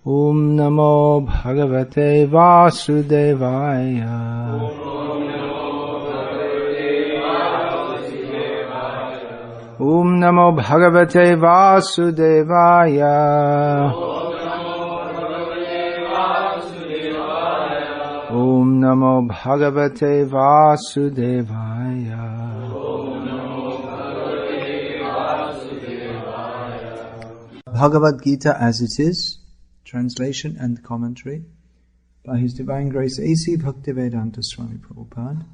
Om Namo Bhagavate Vasudevaya. Om Namo Bhagavate Vasudevaya. Om Namo Bhagavate Vasudevaya. Bhagavad-gita as it is, translation and commentary by His Divine Grace A.C. Bhaktivedanta Swami Prabhupada,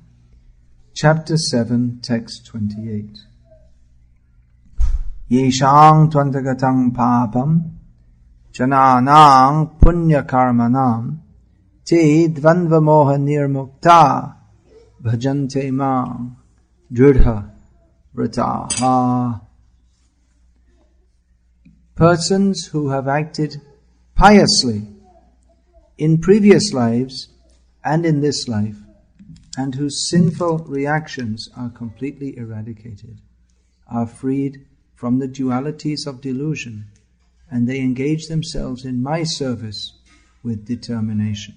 Chapter 7, Text 28. Yeshang tvantagatang papam jananang punya karmanam te dvandva moha nirmukta bhajante mang dridha vrataha. Persons who have acted piously in previous lives and in this life, and whose sinful reactions are completely eradicated, are freed from the dualities of delusion, and they engage themselves in my service with determination.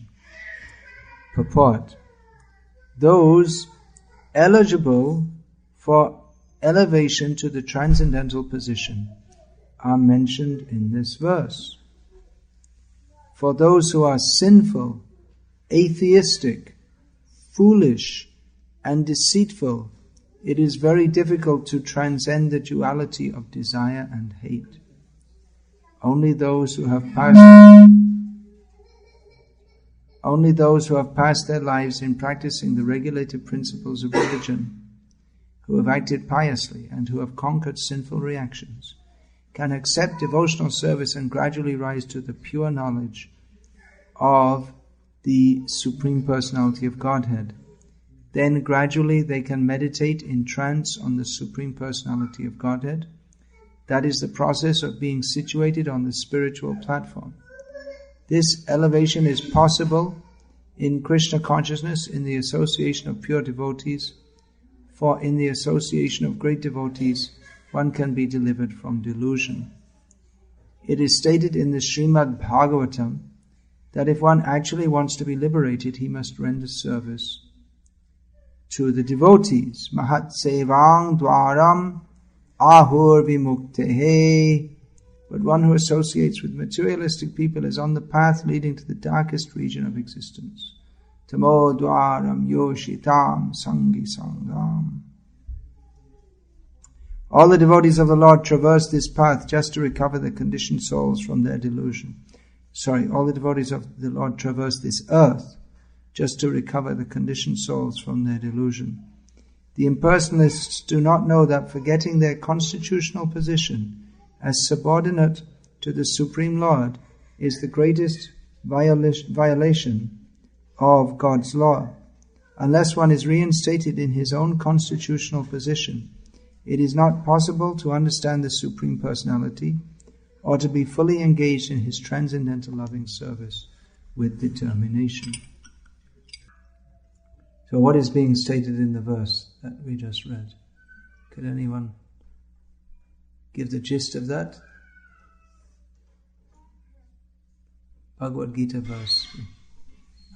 Purport: those eligible for elevation to the transcendental position are mentioned in this verse. For those who are sinful, atheistic, foolish, and deceitful, it is very difficult to transcend the duality of desire and hate. Only those who have passed their lives in practicing the regulative principles of religion, who have acted piously and who have conquered sinful reactions, can accept devotional service and gradually rise to the pure knowledge of the Supreme Personality of Godhead. Then gradually they can meditate in trance on the Supreme Personality of Godhead. That is the process of being situated on the spiritual platform. This elevation is possible in Krishna consciousness in the association of pure devotees, for in the association of great devotees one can be delivered from delusion. It is stated in the Srimad Bhagavatam that if one actually wants to be liberated, he must render service to the devotees. Mahat sevang dwaram ahur vimuktehe. But one who associates with materialistic people is on the path leading to the darkest region of existence. Tamo dwaram yoshitam sangi sangam. All the devotees of the Lord traverse this path just to recover the conditioned souls from their delusion. All the devotees of the Lord traverse this earth just to recover the conditioned souls from their delusion. The impersonalists do not know that forgetting their constitutional position as subordinate to the Supreme Lord is the greatest violation of God's law. Unless one is reinstated in his own constitutional position, it is not possible to understand the Supreme Personality or to be fully engaged in His transcendental loving service with determination. So what is being stated in the verse that we just read? Could anyone give the gist of that? Bhagavad-gita verse.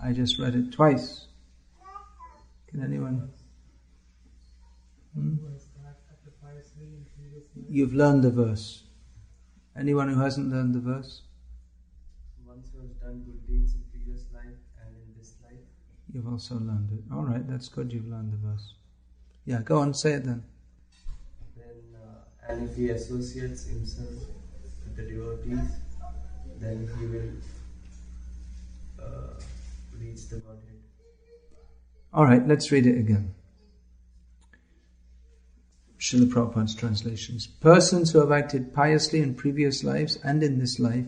I just read it twice. Can anyone? You've learned the verse. Anyone who hasn't learned the verse? Once who has done good deeds in previous life and in this life. You've also learned it. All right, that's good. You've learned the verse. Yeah, go on, say it then. Then, and if he associates himself with the devotees, then he will reach the Godhead. All right, let's read it again. Srila Prabhupada's translations. Persons who have acted piously in previous lives and in this life,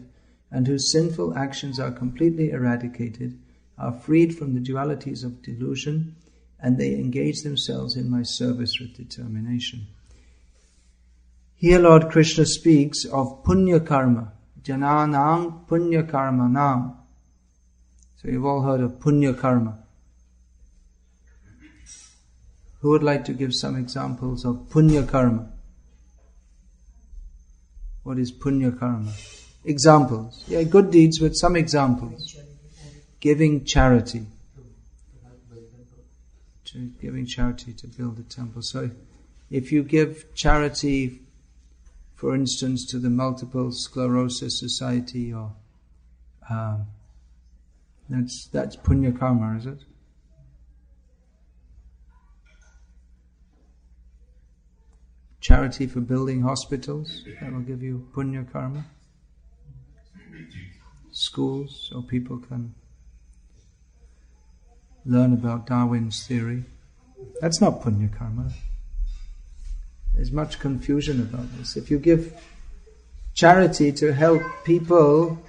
and whose sinful actions are completely eradicated, are freed from the dualities of delusion, and they engage themselves in my service with determination. Here Lord Krishna speaks of punya karma, jananang punya karmanam. So you've all heard of punya karma. Who would like to give some examples of punya karma? What is punya karma? examples. Yeah, good deeds with some examples. Giving charity. Giving charity to build a temple. So if you give charity, for instance, to the Multiple Sclerosis Society, or that's punya karma, is it? Charity for building hospitals, that will give you punya karma. Schools, so people can learn about Darwin's theory. That's not punya karma. There's much confusion about this. If you give charity to help people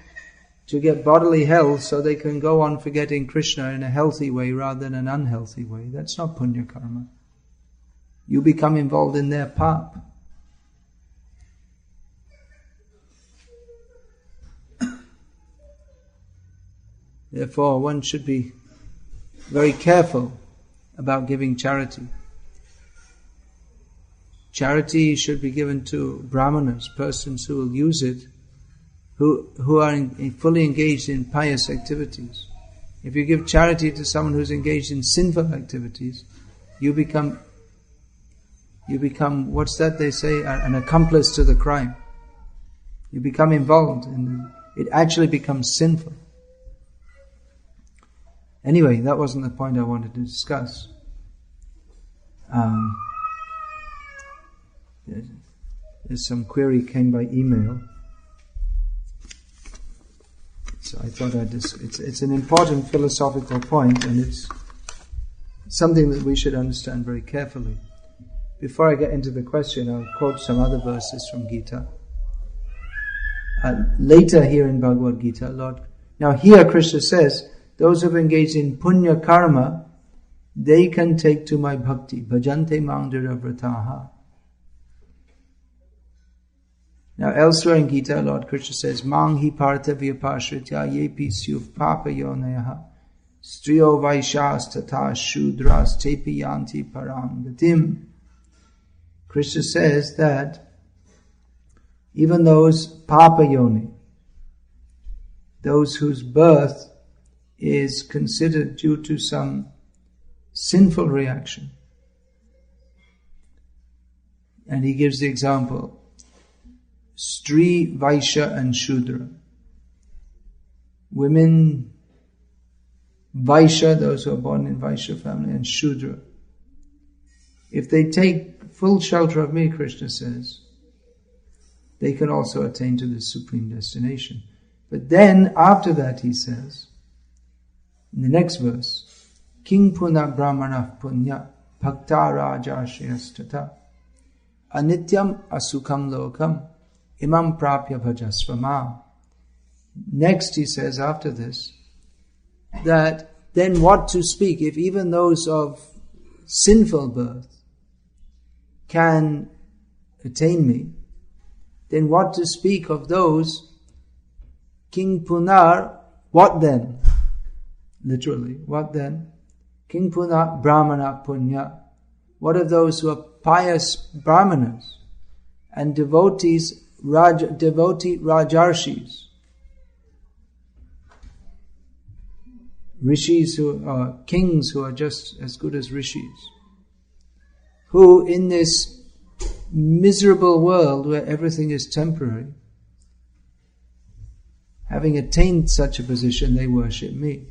to get bodily health so they can go on forgetting Krishna in a healthy way rather than an unhealthy way, that's not punya karma. You become involved in their pap. Therefore, one should be very careful about giving charity. Charity should be given to brahmanas, persons who will use it, who are fully engaged in pious activities. If you give charity to someone who's engaged in sinful activities, you become, what's that they say, an accomplice to the crime. You become involved in it, actually becomes sinful. Anyway, that wasn't the point I wanted to discuss. There's some query came by email. So I thought it's an important philosophical point, and it's something that we should understand very carefully. Before I get into the question, I'll quote some other verses from Gita. Later here in Bhagavad-gita, now here Krishna says, those who have engaged in punya karma, they can take to my bhakti. Bhajante mang vrataha. Now elsewhere in Gita, Lord Krishna says, Mang hi partha vyapashritya yepi syuv papa yonayaha striyo vaishas tata shudras tepi yanti parang gatim. Krishna says that even those papa yoni, those whose birth is considered due to some sinful reaction. And he gives the example, Stri, Vaishya and Shudra. Women, Vaishya, those who are born in Vaishya family, and Shudra. If they take full shelter of me, Krishna says, they can also attain to the supreme destination. But then, after that, he says, in the next verse, King Puna Brahmana Punya Bhakta Rajashayastata Anityam Asukam Lokam Imam Prapya Bhajasvama. Next he says after this, that then what to speak if even those of sinful birth can attain me, then what to speak of those King Punar, what then? Literally, what then? King Puna Brahmana Punya. What of those who are pious brahmanas and devotees, devotee rajarshis? Rishis who are kings who are just as good as rishis. Who in this miserable world where everything is temporary, having attained such a position, they worship me.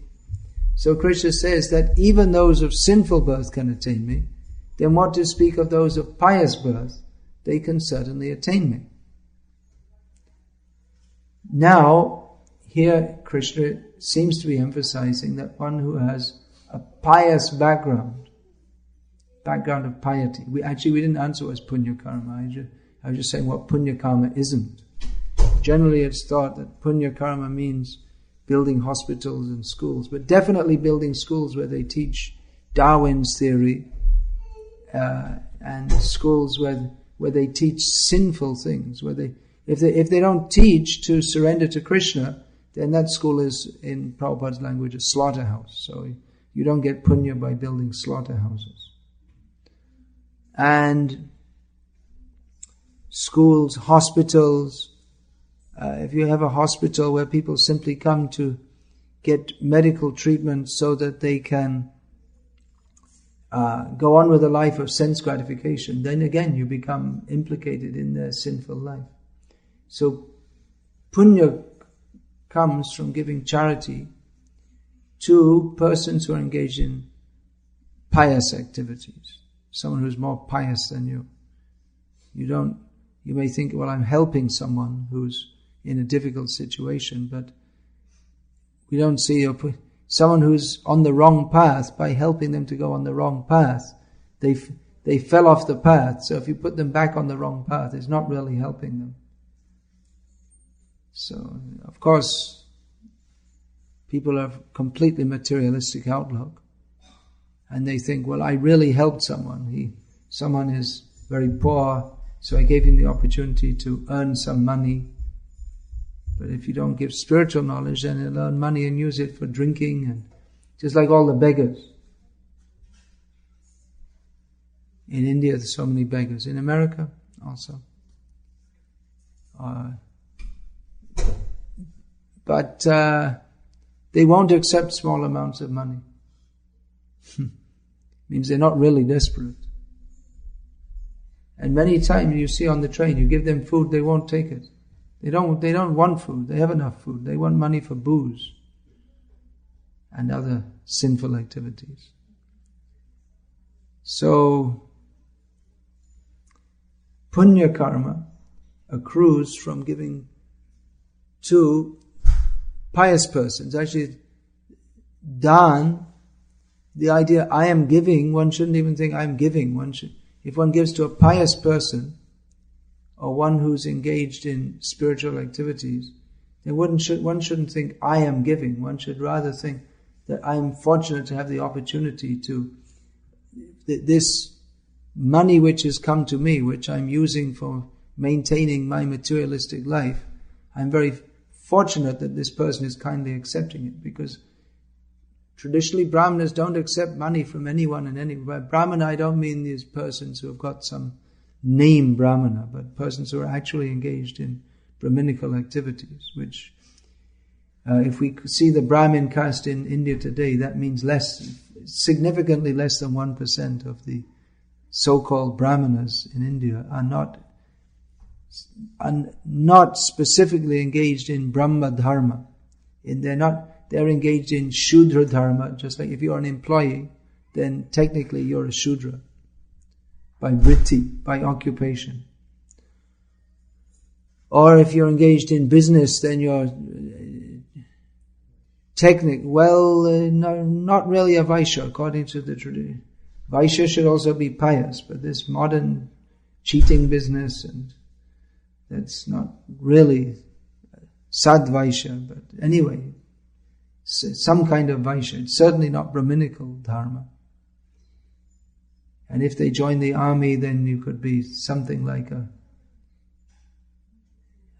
So Krishna says that even those of sinful birth can attain me, then what to speak of those of pious birth, they can certainly attain me. Now, here Krishna seems to be emphasizing that one who has a pious background of piety. We didn't answer what's punya karma. I was just saying what punya karma isn't. Generally it's thought that punya karma means building hospitals and schools, but definitely building schools where they teach Darwin's theory, and schools where they teach sinful things, if they don't teach to surrender to Krishna, then that school is, in Prabhupada's language, a slaughterhouse. So you don't get punya by building slaughterhouses. And schools, hospitals, if you have a hospital where people simply come to get medical treatment so that they can go on with a life of sense gratification, then again you become implicated in their sinful life. So punya comes from giving charity to persons who are engaged in pious activities. Someone who's more pious than you. You may think, well, I'm helping someone who's in a difficult situation, but we don't see someone who's on the wrong path. By helping them to go on the wrong path, they fell off the path. So if you put them back on the wrong path, it's not really helping them. So, of course, people have completely materialistic outlook, and they think, well, I really helped someone. Someone is very poor, so I gave him the opportunity to earn some money. But if you don't give spiritual knowledge, then he'll earn money and use it for drinking, and just like all the beggars. In India, there's so many beggars. In America, also. But they won't accept small amounts of money. Means they're not really desperate. And many times you see on the train, you give them food, they won't take it. They don't want food. They have enough food. They want money for booze and other sinful activities. So, punya karma accrues from giving to pious persons. Actually, dan, the idea I am giving, one shouldn't even think I am giving. If one gives to a pious person, or one who's engaged in spiritual activities, then one shouldn't think I am giving. One should rather think that I am fortunate to have the opportunity to, this money which has come to me, which I'm using for maintaining my materialistic life, I'm very fortunate that this person is kindly accepting it, because traditionally Brahmanas don't accept money from anyone and anywhere. By Brahmana, I don't mean these persons who have got some name Brahmana, but persons who are actually engaged in Brahminical activities, which if we see the Brahmin caste in India today, that means significantly less than 1% of the so-called Brahmanas in India are not specifically engaged in Brahma Dharma. They're engaged in Shudra Dharma, just like if you're an employee, then technically you're a Shudra. By vritti, by occupation. Or if you're engaged in business, then you're not really a Vaishya according to the tradition. Vaishya should also be pious, but this modern cheating business, and that's not really Sad Vaishya, but anyway, some kind of Vaishya. It's certainly not Brahminical Dharma. And if they join the army, then you could be something like a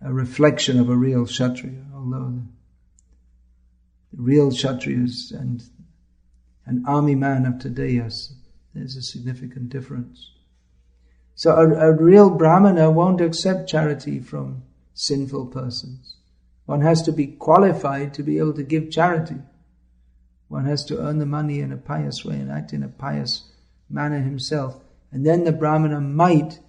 reflection of a real Kshatriya, although the real Kshatriyas and an army man of today, there's a significant difference. So a real Brahmana won't accept charity from sinful persons. One has to be qualified to be able to give charity. One has to earn the money in a pious way and act in a pious manner himself, and then the Brahmana might,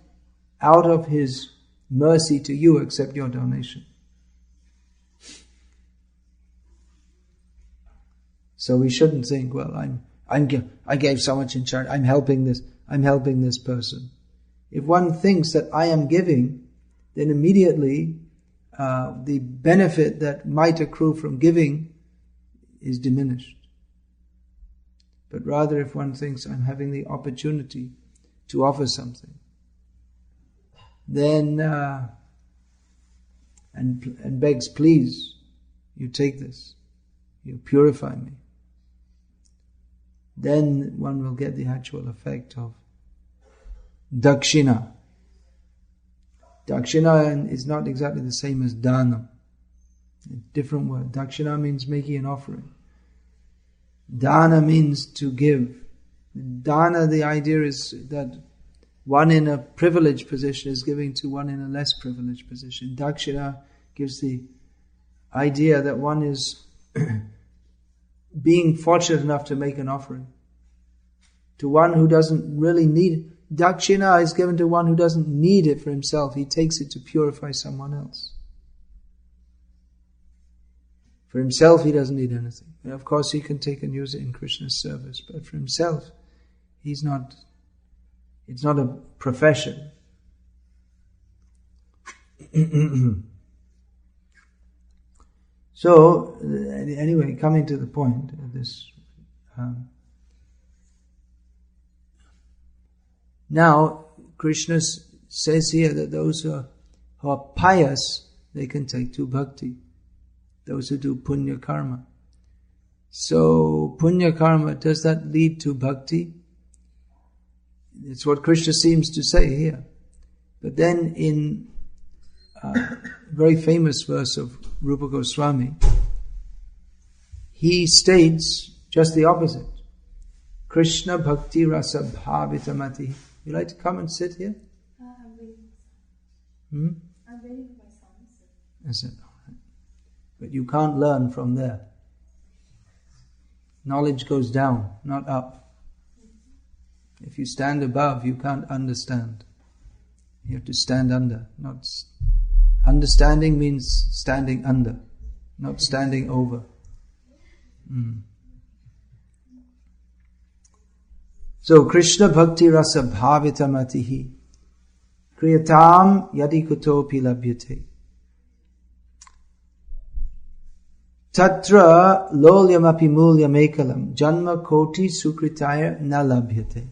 out of his mercy to you, accept your donation. So we shouldn't think, well, I gave so much in charity, I'm helping this person. If one thinks that I am giving, then immediately the benefit that might accrue from giving is diminished. But rather, if one thinks I'm having the opportunity to offer something, then and begs, please, you take this, you purify me, then one will get the actual effect of dakshina. Dakshina is not exactly the same as dana. A different word. Dakshina means making an offering. Dana means to give. Dana, the idea is that one in a privileged position is giving to one in a less privileged position. Dakshina gives the idea that one is being fortunate enough to make an offering to one who doesn't really need it. Dakshina is given to one who doesn't need it for himself. He takes it to purify someone else. For himself, he doesn't need anything. And of course, he can take and use it in Krishna's service, but for himself, it's not a profession. So, anyway, coming to the point of this, now Krishna says here that those who are pious, they can take to bhakti. Those who do punya karma. So, punya karma, does that lead to bhakti? It's what Krishna seems to say here. But then in a very famous verse of Rupa Goswami, he states just the opposite. Krishna bhakti rasa bhavitamati. You like to come and sit here? I'm waiting. I'm waiting for my son. I said, all right. But you can't learn from there. Knowledge goes down, not up. If you stand above, you can't understand. You have to stand under. Understanding means standing under, not standing over. So, Krishna bhakti rasa bhavita matihi kriyatam yadi kutopi labhyate tatra lolyam api mulyam ekalam janma koti sukritaya na labhyate.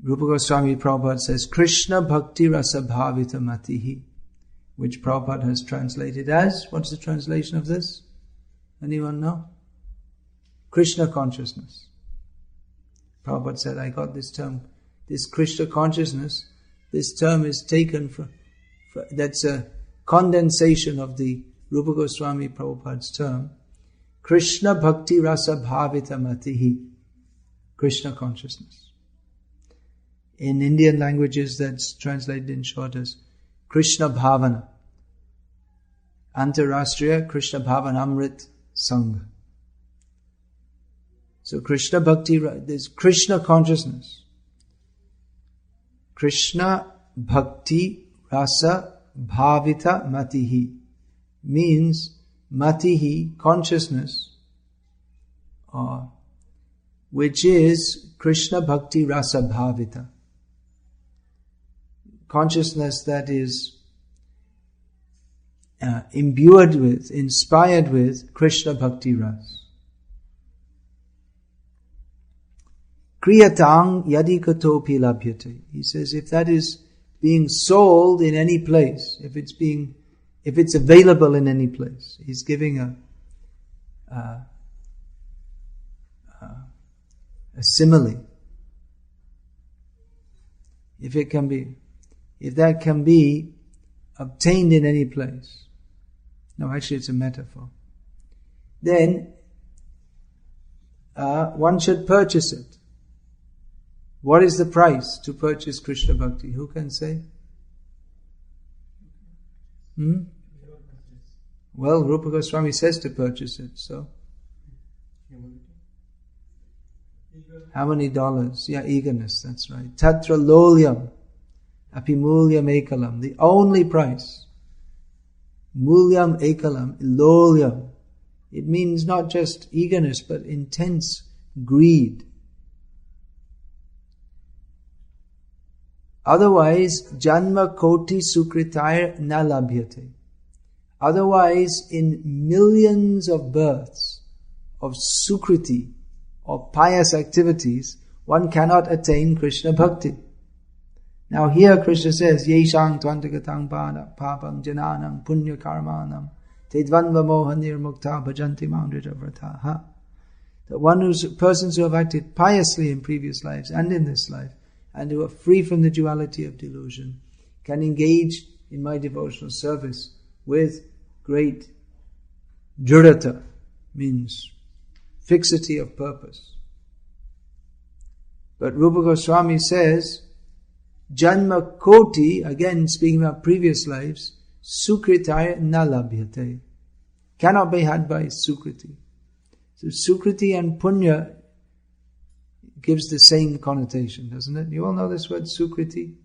Rupa Goswami Prabhupada says, Krishna bhakti rasa bhavita matihi, which Prabhupada has translated as, what's the translation of this? Anyone know? Krishna consciousness. Prabhupada said, I got this term, this Krishna consciousness, this term is taken from that's a condensation of the Rupa Goswami Prabhupada's term, Krishna bhakti rasa bhavita matihi, Krishna consciousness. In Indian languages, that's translated in short as Krishna Bhavana. Antarashtriya Krishna Bhavanamrit Sangha. So Krishna Bhakti, there's Krishna consciousness. Krishna Bhakti Rasa Bhavita Matihi means Matihi, consciousness, which is Krishna Bhakti Rasa Bhavita. Consciousness that is imbued with, inspired with Krishna Bhakti Ras. Kriyatang yadi katopi labhyate. He says, if that is being sold in any place, if it's available in any place, he's giving a simile. If that can be obtained in any place. No, actually it's a metaphor. Then one should purchase it. What is the price to purchase Krishna Bhakti? Who can say? Well, Rupa Goswami says to purchase it, so. How many dollars? Yeah, eagerness, that's right. Tatra lolyam api mulyam ekalam. The only price. Mulyam ekalam, lolyam. It means not just eagerness, but intense greed. Otherwise, janma koti sukritaya na labhyate. Otherwise, in millions of births of sukriti, of pious activities, one cannot attain Krishna Bhakti. Now here Krishna says, Yeshang tvantagatang papam jananam punya karmanam tedvanva moha nirmukta bhajanti maundraja vrataha. That persons who have acted piously in previous lives and in this life, and who are free from the duality of delusion, can engage in my devotional service with great dridata, means fixity of purpose. But Rupa Goswami says, Janma koti, again speaking about previous lives, sukritaya na labhyate. Cannot be had by sukriti. So sukriti and punya gives the same connotation, doesn't it? You all know this word sukriti?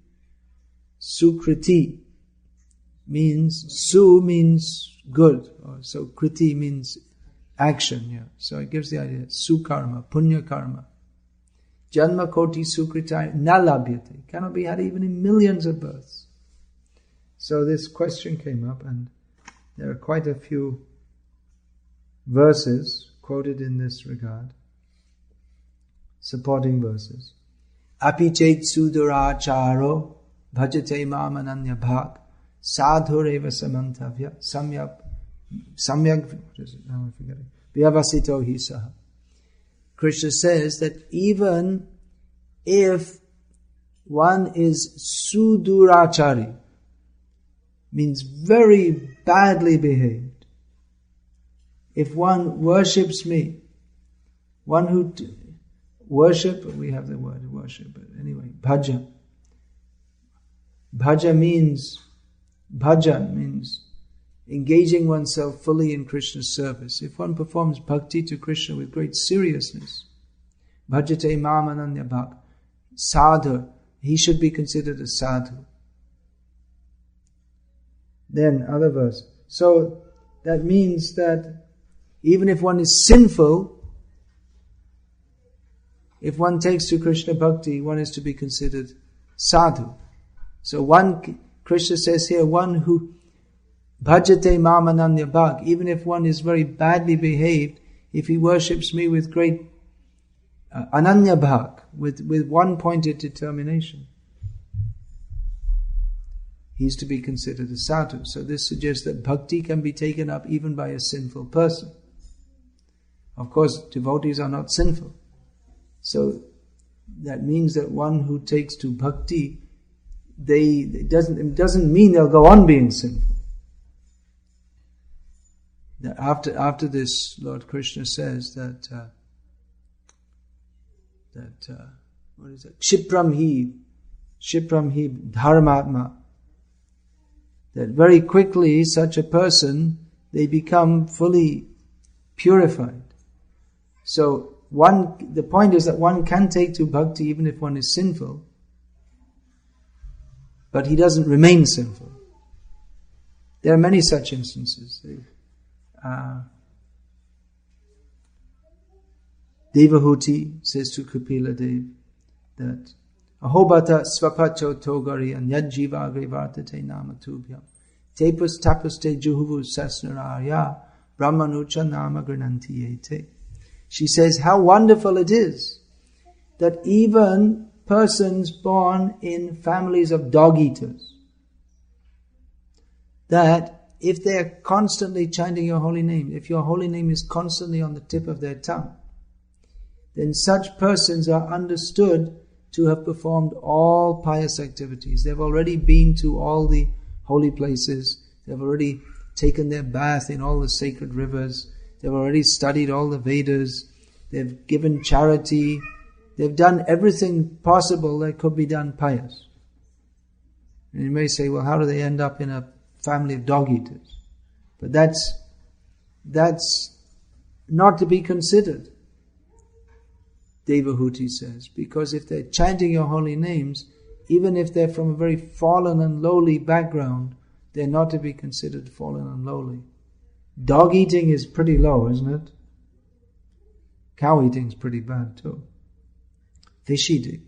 Sukriti means, su means good. So kriti means action, yeah. So it gives the idea, sukarma, punya karma. Janma koti sukritaya na labhyate. Cannot be had even in millions of births. So this question came up, and there are quite a few verses quoted in this regard, supporting verses. Api chet suduracharo bhajate mam ananya bhak sadhureva samantavya samyak, what is it now, I'm forgetting, vyavasito hi saha. Krishna says that even if one is sudurachari, means very badly behaved, if one worships me, one who worship, we have the word worship, but anyway, bhaja. Bhajan means engaging oneself fully in Krishna's service. If one performs bhakti to Krishna with great seriousness, bhajate mam ananya bhak, sadhu, he should be considered a sadhu. Then other verse. So that means that even if one is sinful, if one takes to Krishna bhakti, one is to be considered sadhu. So Krishna says here, one who bhajate mam ananya bhak, even if one is very badly behaved, if he worships me with great ananya bhak, with one-pointed determination, he is to be considered a sadhu. So this suggests that bhakti can be taken up even by a sinful person. Of course, devotees are not sinful. So that means that one who takes to bhakti, it doesn't mean they'll go on being sinful. After this, Lord Krishna says that what is it? Kshipram hi dharmatma. That very quickly such a person, they become fully purified. So the point is that one can take to bhakti even if one is sinful, but he doesn't remain sinful. There are many such instances. Devahuti says to Kapila Dev that Ahobata svapacho togari anyadjiva agrivartate namatubhyam tepus tapuste juhuvu sasnaraya brahmanucha nama granantiyete. She says how wonderful it is that even persons born in families of dog eaters, that if they are constantly chanting your holy name, if your holy name is constantly on the tip of their tongue, then such persons are understood to have performed all pious activities. They've already been to all the holy places. They've already taken their bath in all the sacred rivers. They've already studied all the Vedas. They've given charity. They've done everything possible that could be done pious. And you may say, well, how do they end up in a family of dog eaters? But that's not to be considered, Devahuti says, because if they're chanting your holy names, even if they're from a very fallen and lowly background, they're not to be considered fallen and lowly. Dog eating is pretty low, isn't it? Cow eating is pretty bad too. Fish eating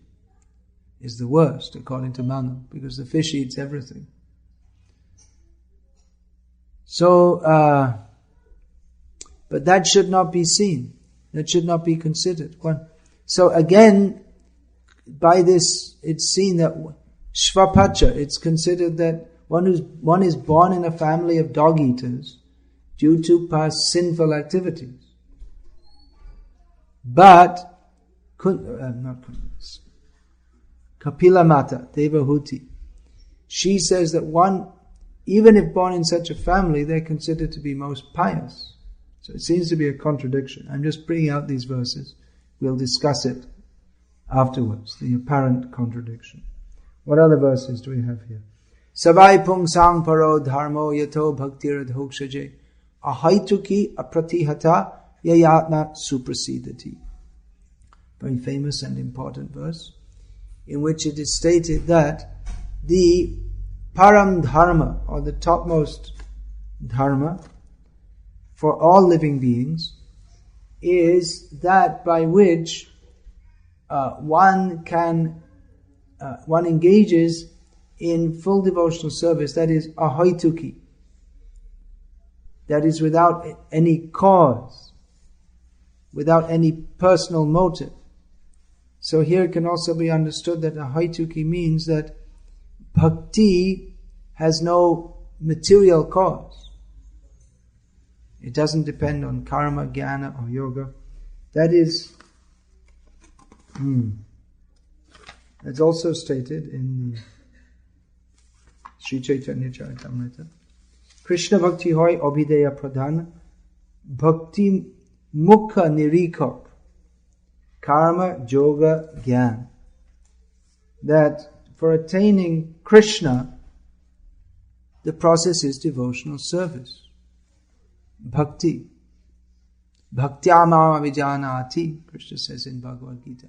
is the worst, according to Manu, because the fish eats everything. So, but that should not be seen. That should not be considered. So again, by this, it's seen that shvapacha, it's considered that one is born in a family of dog eaters due to past sinful activities. But Kapila Mata, Devahuti, she says that one, even if born in such a family, they're considered to be most pious. So it seems to be a contradiction. I'm just bringing out these verses. We'll discuss it afterwards, the apparent contradiction. What other verses do we have here? Savai pung sang paro dharmo yato bhaktir adhokshaje ahaituki apratihata yayatma suprasidati. Very famous and important verse, in which it is stated that the param dharma, or the topmost dharma for all living beings, is that by which one engages in full devotional service, that is ahaituki, that is without any cause, without any personal motive. So here it can also be understood that ahaituki means that bhakti has no material cause. It doesn't depend on karma, jnana or yoga. That is, it's also stated in the Sri Chaitanya Charitamrita. Krishna bhakti hoy abhideya pradhan, bhakti mukha nirikok, karma, yoga, jnana. That for attaining Krishna, the process is devotional service. Bhakti. Bhaktyamam avijanati, Krishna says in Bhagavad-gita.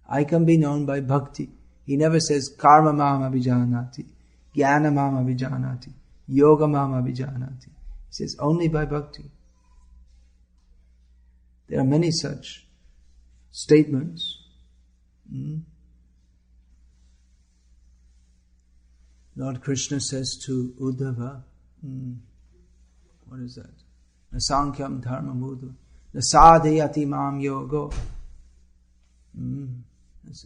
I can be known by bhakti. He never says karma mam avijanati, jnana mam avijanati, yoga mam avijanati. He says only by bhakti. There are many such statements. Lord Krishna says to Uddhava, what is that? Nasankyam dharma mudhu, nasadhyati mam yogo.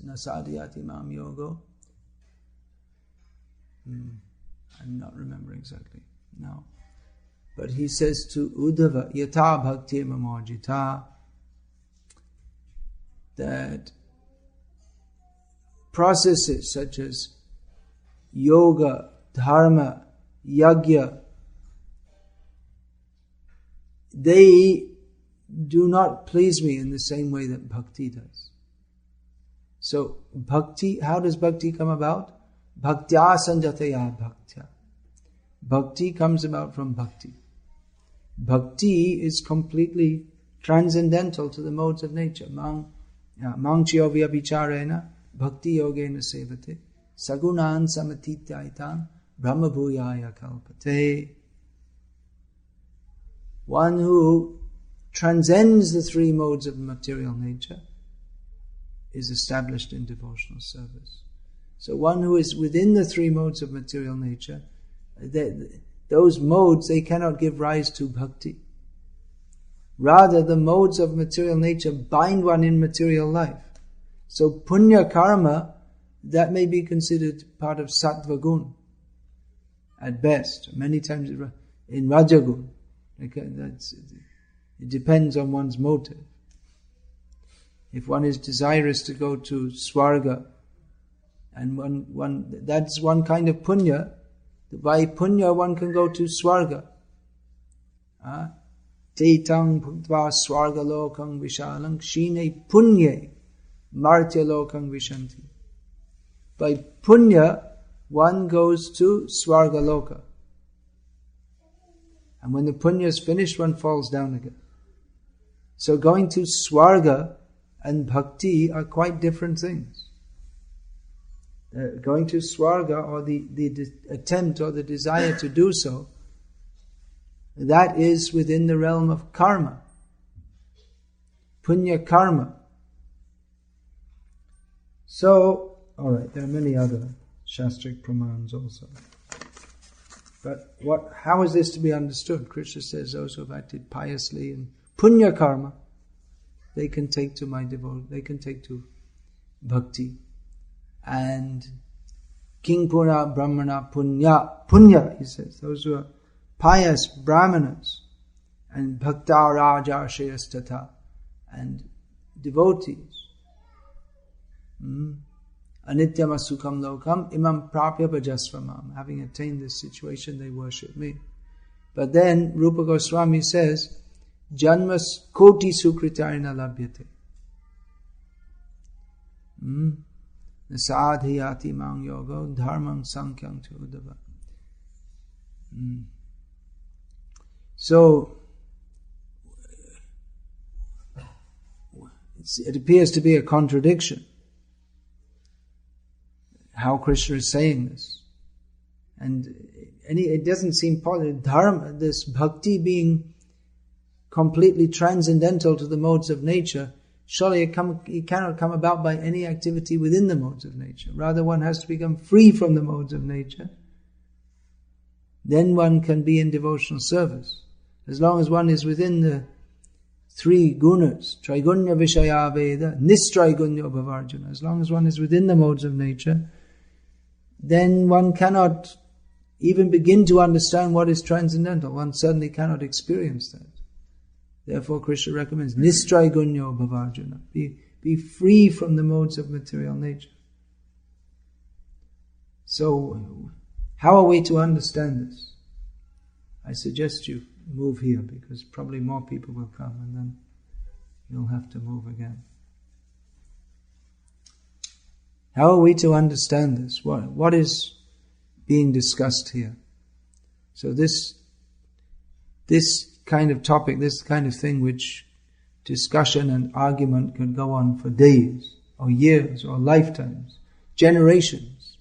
Nasadhyati mam yogo. I'm not remembering exactly now. But he says to Uddhava, yata bhakti mamajita, that processes such as yoga, dharma, yajna, they do not please me in the same way that bhakti does. So bhakti, how does bhakti come about? Bhaktya sanjataya bhaktya. Bhakti comes about from bhakti. Bhakti is completely transcendental to the modes of nature. Mang chiyovya vicharena bhakti yogena sevate sagunan samatitaitan brahma bhuyaya kalpate. One who transcends the three modes of material nature is established in devotional service. So one who is within the three modes of material nature, those modes, they cannot give rise to bhakti. Rather, the modes of material nature bind one in material life. So punya karma, that may be considered part of sattva gun at best. Many times in rajagun. It depends on one's motive. If one is desirous to go to Swarga, and that's one kind of punya. By punya one can go to Swarga. Tetang bhuktva Swarga lokang vishalang shine punye martya lokang vishanti. By punya one goes to Swarga loka. And when the punya is finished, one falls down again. So going to Swarga and bhakti are quite different things. Going to Swarga, or the attempt or the desire to do so, that is within the realm of karma. Punya karma. So, alright, there are many other shastric pramans also. But how is this to be understood? Krishna says those who have acted piously in punya karma, they can take to my devotion, they can take to bhakti. And king pura brahmana punya, he says, those who are pious brahmanas and bhakta raja shayastata and devotees. Anityam asukam lokam imam prapya bhajasvamam. Having attained this situation, they worship me. But then Rupa Goswami says, janmas koti sukritarina labhyate. Sadhiyati mang yogo dharmang sankyang tu udava. So, it appears to be a contradiction how Krishna is saying this. And it doesn't seem positive. Dharma, this bhakti being completely transcendental to the modes of nature, surely it cannot come about by any activity within the modes of nature. Rather, one has to become free from the modes of nature. Then one can be in devotional service. As long as one is within the three gunas, Traigunya Vishaya Veda, Nistraigunya Bhavarjuna, as long as one is within the modes of nature, then one cannot even begin to understand what is transcendental. One certainly cannot experience that. Therefore, Krishna recommends Nistraigunya Bhavarjuna. Be free from the modes of material nature. So, how are we to understand this? I suggest you move here because probably more people will come and then you'll have to move again. How are we to understand this? What is being discussed here? So this kind of topic, this kind of thing which discussion and argument could go on for days or years or lifetimes, generations.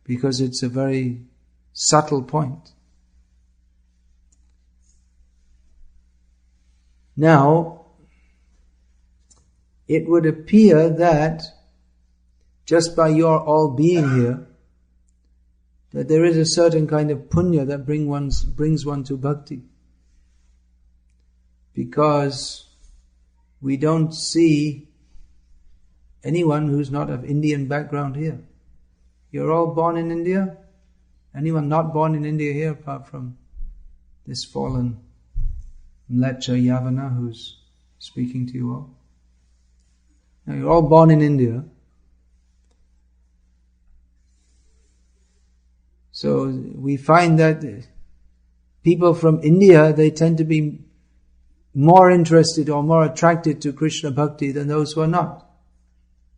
Because it's a very subtle point. Now, it would appear that just by your all being here, that there is a certain kind of punya that brings one to bhakti. Because we don't see anyone who's not of Indian background here. You're all born in India? Anyone not born in India here apart from this fallen Mlecha Yavana who's speaking to you all? Now you're all born in India. So we find that people from India, they tend to be more interested or more attracted to Krishna Bhakti than those who are not.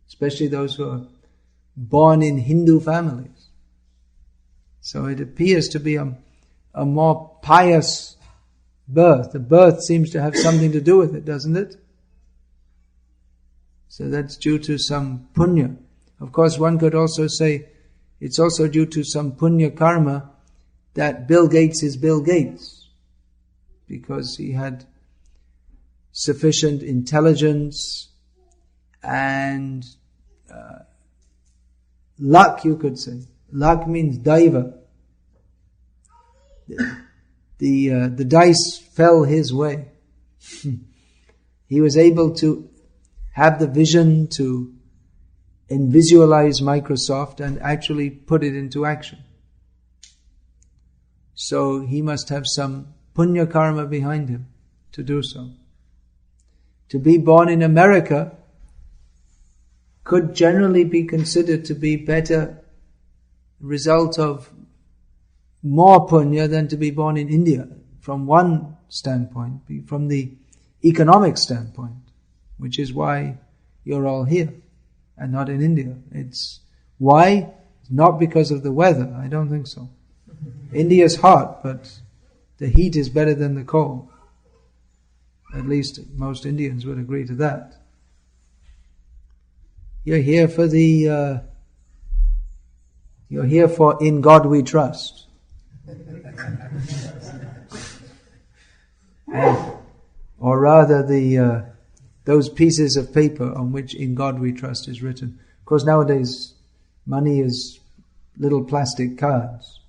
Especially those who are born in Hindu families. So it appears to be a more pious birth. The birth seems to have something to do with it, doesn't it? So that's due to some punya. Of course, one could also say it's also due to some punya karma that Bill Gates is Bill Gates. Because he had sufficient intelligence and luck, you could say. Luck means daiva. The dice fell his way. He was able to have the vision to visualize Microsoft and actually put it into action. So he must have some punya karma behind him to do so. To be born in America could generally be considered to be better result of more punya than to be born in India, from one standpoint, from the economic standpoint, which is why you're all here and not in India. It's why? Not because of the weather, I don't think so. India's hot, but the heat is better than the cold. At least most Indians would agree to that. You're here for In God We Trust. Or rather those pieces of paper on which In God We Trust is written. Of course nowadays money is little plastic cards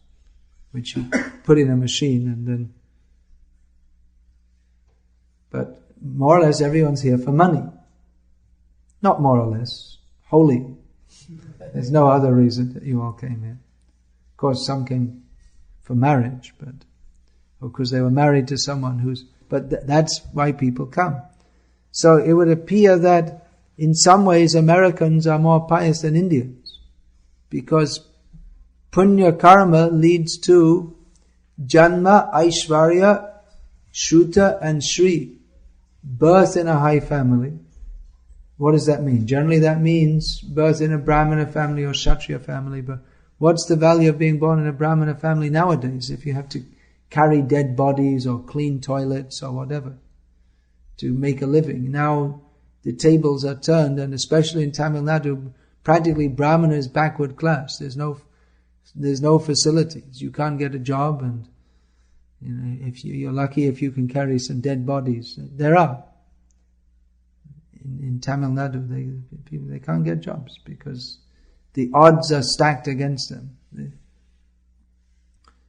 which you put in a machine and then... But more or less everyone's here for money. Not more or less. Wholly. There's no other reason that you all came here. Of course some came for marriage, but because they were married to someone who's... But that's why people come. So it would appear that in some ways Americans are more pious than Indians. Because punya karma leads to Janma, Aishvarya, Shruta and Shri. birth in a high family. What does that mean? Generally that means birth in a Brahmana family or Kshatriya family, but what's the value of being born in a Brahmana family nowadays if you have to carry dead bodies or clean toilets or whatever to make a living? Now the tables are turned, and especially in Tamil Nadu, practically Brahmana is backward class. There's no facilities. You can't get a job, and if you're lucky if you can carry some dead bodies. There are. In Tamil Nadu, they can't get jobs because the odds are stacked against them.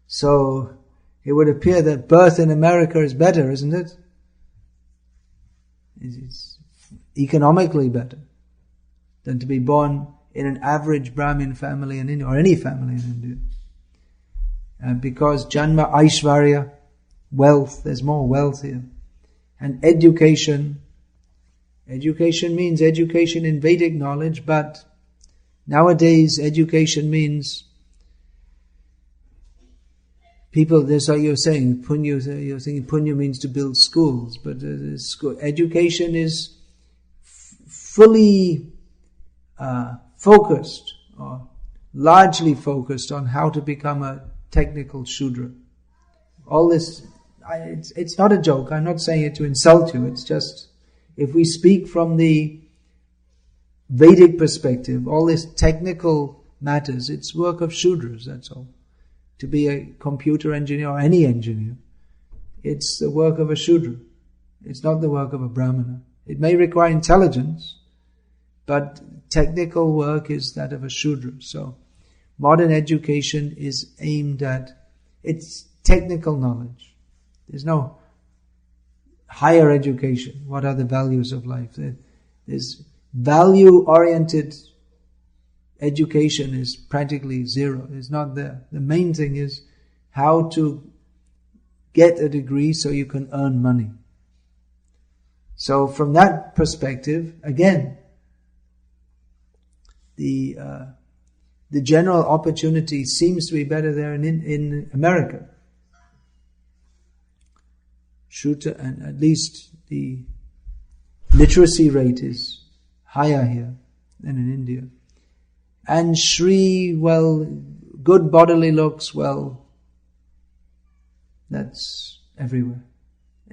So it would appear that birth in America is better, isn't it? It's economically better than to be born in an average Brahmin family in India, or any family in India. Because Janma Aishvarya, wealth, there's more wealth here. And education means education in Vedic knowledge, but nowadays education means people, that's what you're saying, you're thinking punya means to build schools, but education is fully focused, or largely focused on how to become a technical Shudra. All this, it's not a joke, I'm not saying it to insult you, it's just, if we speak from the Vedic perspective, all this technical matters, it's work of Shudras, that's all. To be a computer engineer or any engineer, it's the work of a Shudra. It's not the work of a Brahmana. It may require intelligence, but technical work is that of a Shudra. So modern education is aimed at, it's technical knowledge. There's no higher education. What are the values of life? There's value-oriented education is practically zero. It's not there. The main thing is how to get a degree so you can earn money. So from that perspective, again, the general opportunity seems to be better there in America. Shruta, and at least the literacy rate is higher here than in India. And Shri, well, good bodily looks, well, that's everywhere.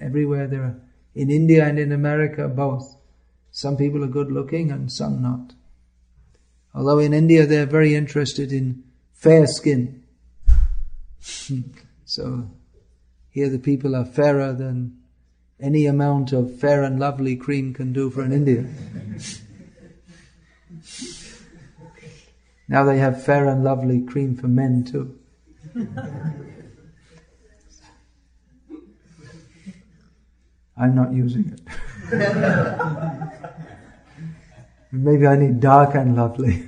Everywhere there are, in India and in America, both. Some people are good looking and some not. Although in India they're very interested in fair skin. So here the people are fairer than any amount of Fair and Lovely cream can do for an Indian. Now they have Fair and Lovely cream for men too. I'm not using it. Maybe I need Dark and Lovely.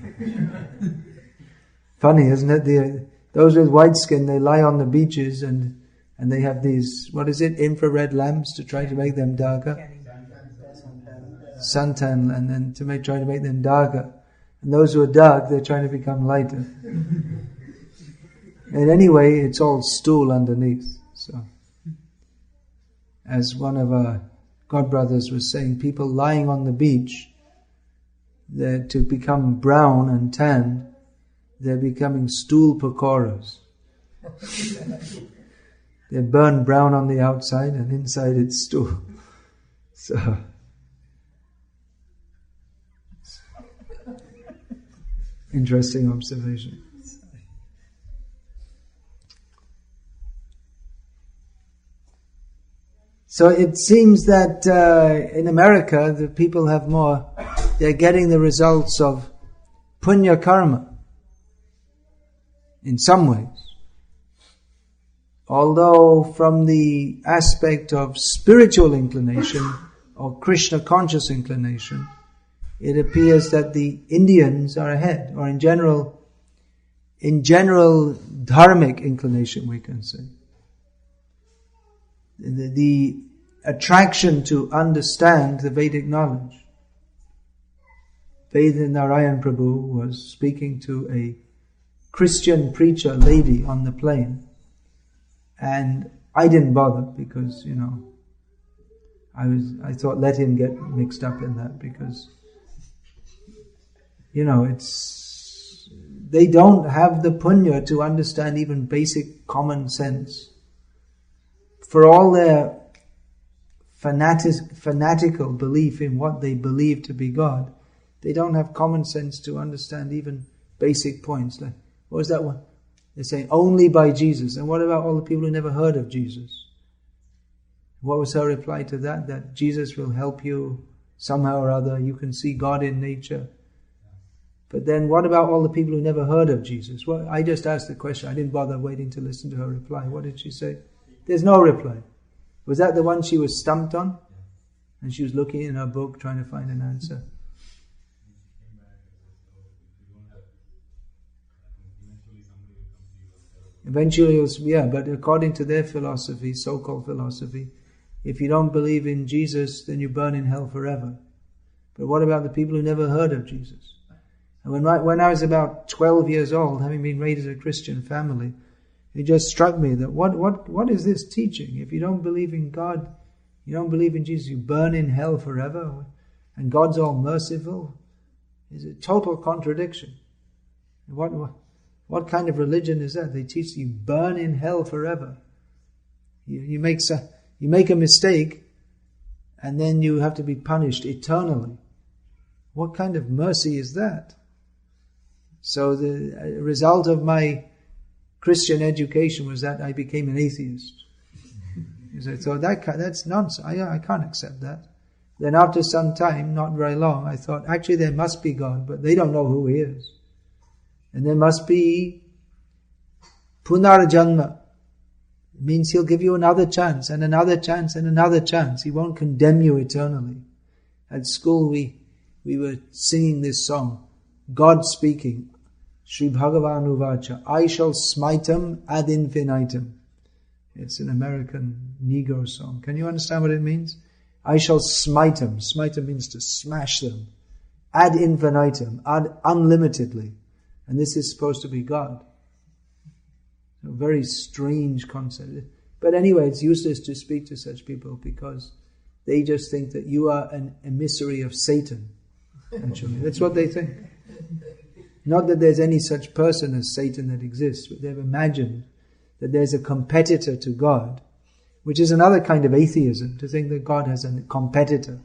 Funny, isn't it? Those with white skin, they lie on the beaches and they have these, what is it, infrared lamps to try to make them darker. Suntan, and then try to make them darker. And those who are dark, they're trying to become lighter. And anyway, it's all stool underneath. So, as one of our godbrothers was saying, people lying on the beach, they're to become brown and tanned, they're becoming stool pakoras. They burn brown on the outside and inside it's stool. So, interesting observation. So it seems that in America the people have more, they're getting the results of punya karma in some ways. Although from the aspect of spiritual inclination or Krishna conscious inclination, it appears that the Indians are ahead, or in general dharmic inclination we can say. The attraction to understand the Vedic knowledge. Veda Narayan Prabhu was speaking to a Christian preacher lady on the plane. And I didn't bother because, I thought let him get mixed up in that because, they don't have the punya to understand even basic common sense. For all their fanatical belief in what they believe to be God, they don't have common sense to understand even basic points. Like, what was that one? They say only by Jesus. And what about all the people who never heard of Jesus? What was her reply to that? That Jesus will help you somehow or other. You can see God in nature. But then what about all the people who never heard of Jesus? Well, I just asked the question. I didn't bother waiting to listen to her reply. What did she say? There's no reply. Was that the one she was stumped on? And she was looking in her book trying to find an answer. Eventually, but according to their philosophy, so-called philosophy, if you don't believe in Jesus, then you burn in hell forever. But what about the people who never heard of Jesus? And when I was about 12 years old, having been raised in a Christian family, it just struck me that what is this teaching? If you don't believe in God, you don't believe in Jesus, you burn in hell forever, and God's all merciful. It's a total contradiction. What kind of religion is that? They teach you burn in hell forever. You make a mistake, and then you have to be punished eternally. What kind of mercy is that? So the result of my Christian education was that I became an atheist. So that's nonsense. I can't accept that. Then after some time, not very long, I thought, actually there must be God, but they don't know who He is. And there must be punarjanma. It means He'll give you another chance, and another chance, and another chance. He won't condemn you eternally. At school we were singing this song, God speaking, Sri Bhagavan Uvacha, I shall smite him ad infinitum. It's an American Negro song. Can you understand what it means? I shall smite him. Smite him means to smash them. Ad infinitum, ad unlimitedly. And this is supposed to be God. A very strange concept. But anyway, it's useless to speak to such people because they just think that you are an emissary of Satan. Actually, that's what they think. Not that there's any such person as Satan that exists, but they've imagined that there's a competitor to God, which is another kind of atheism, to think that God has a competitor,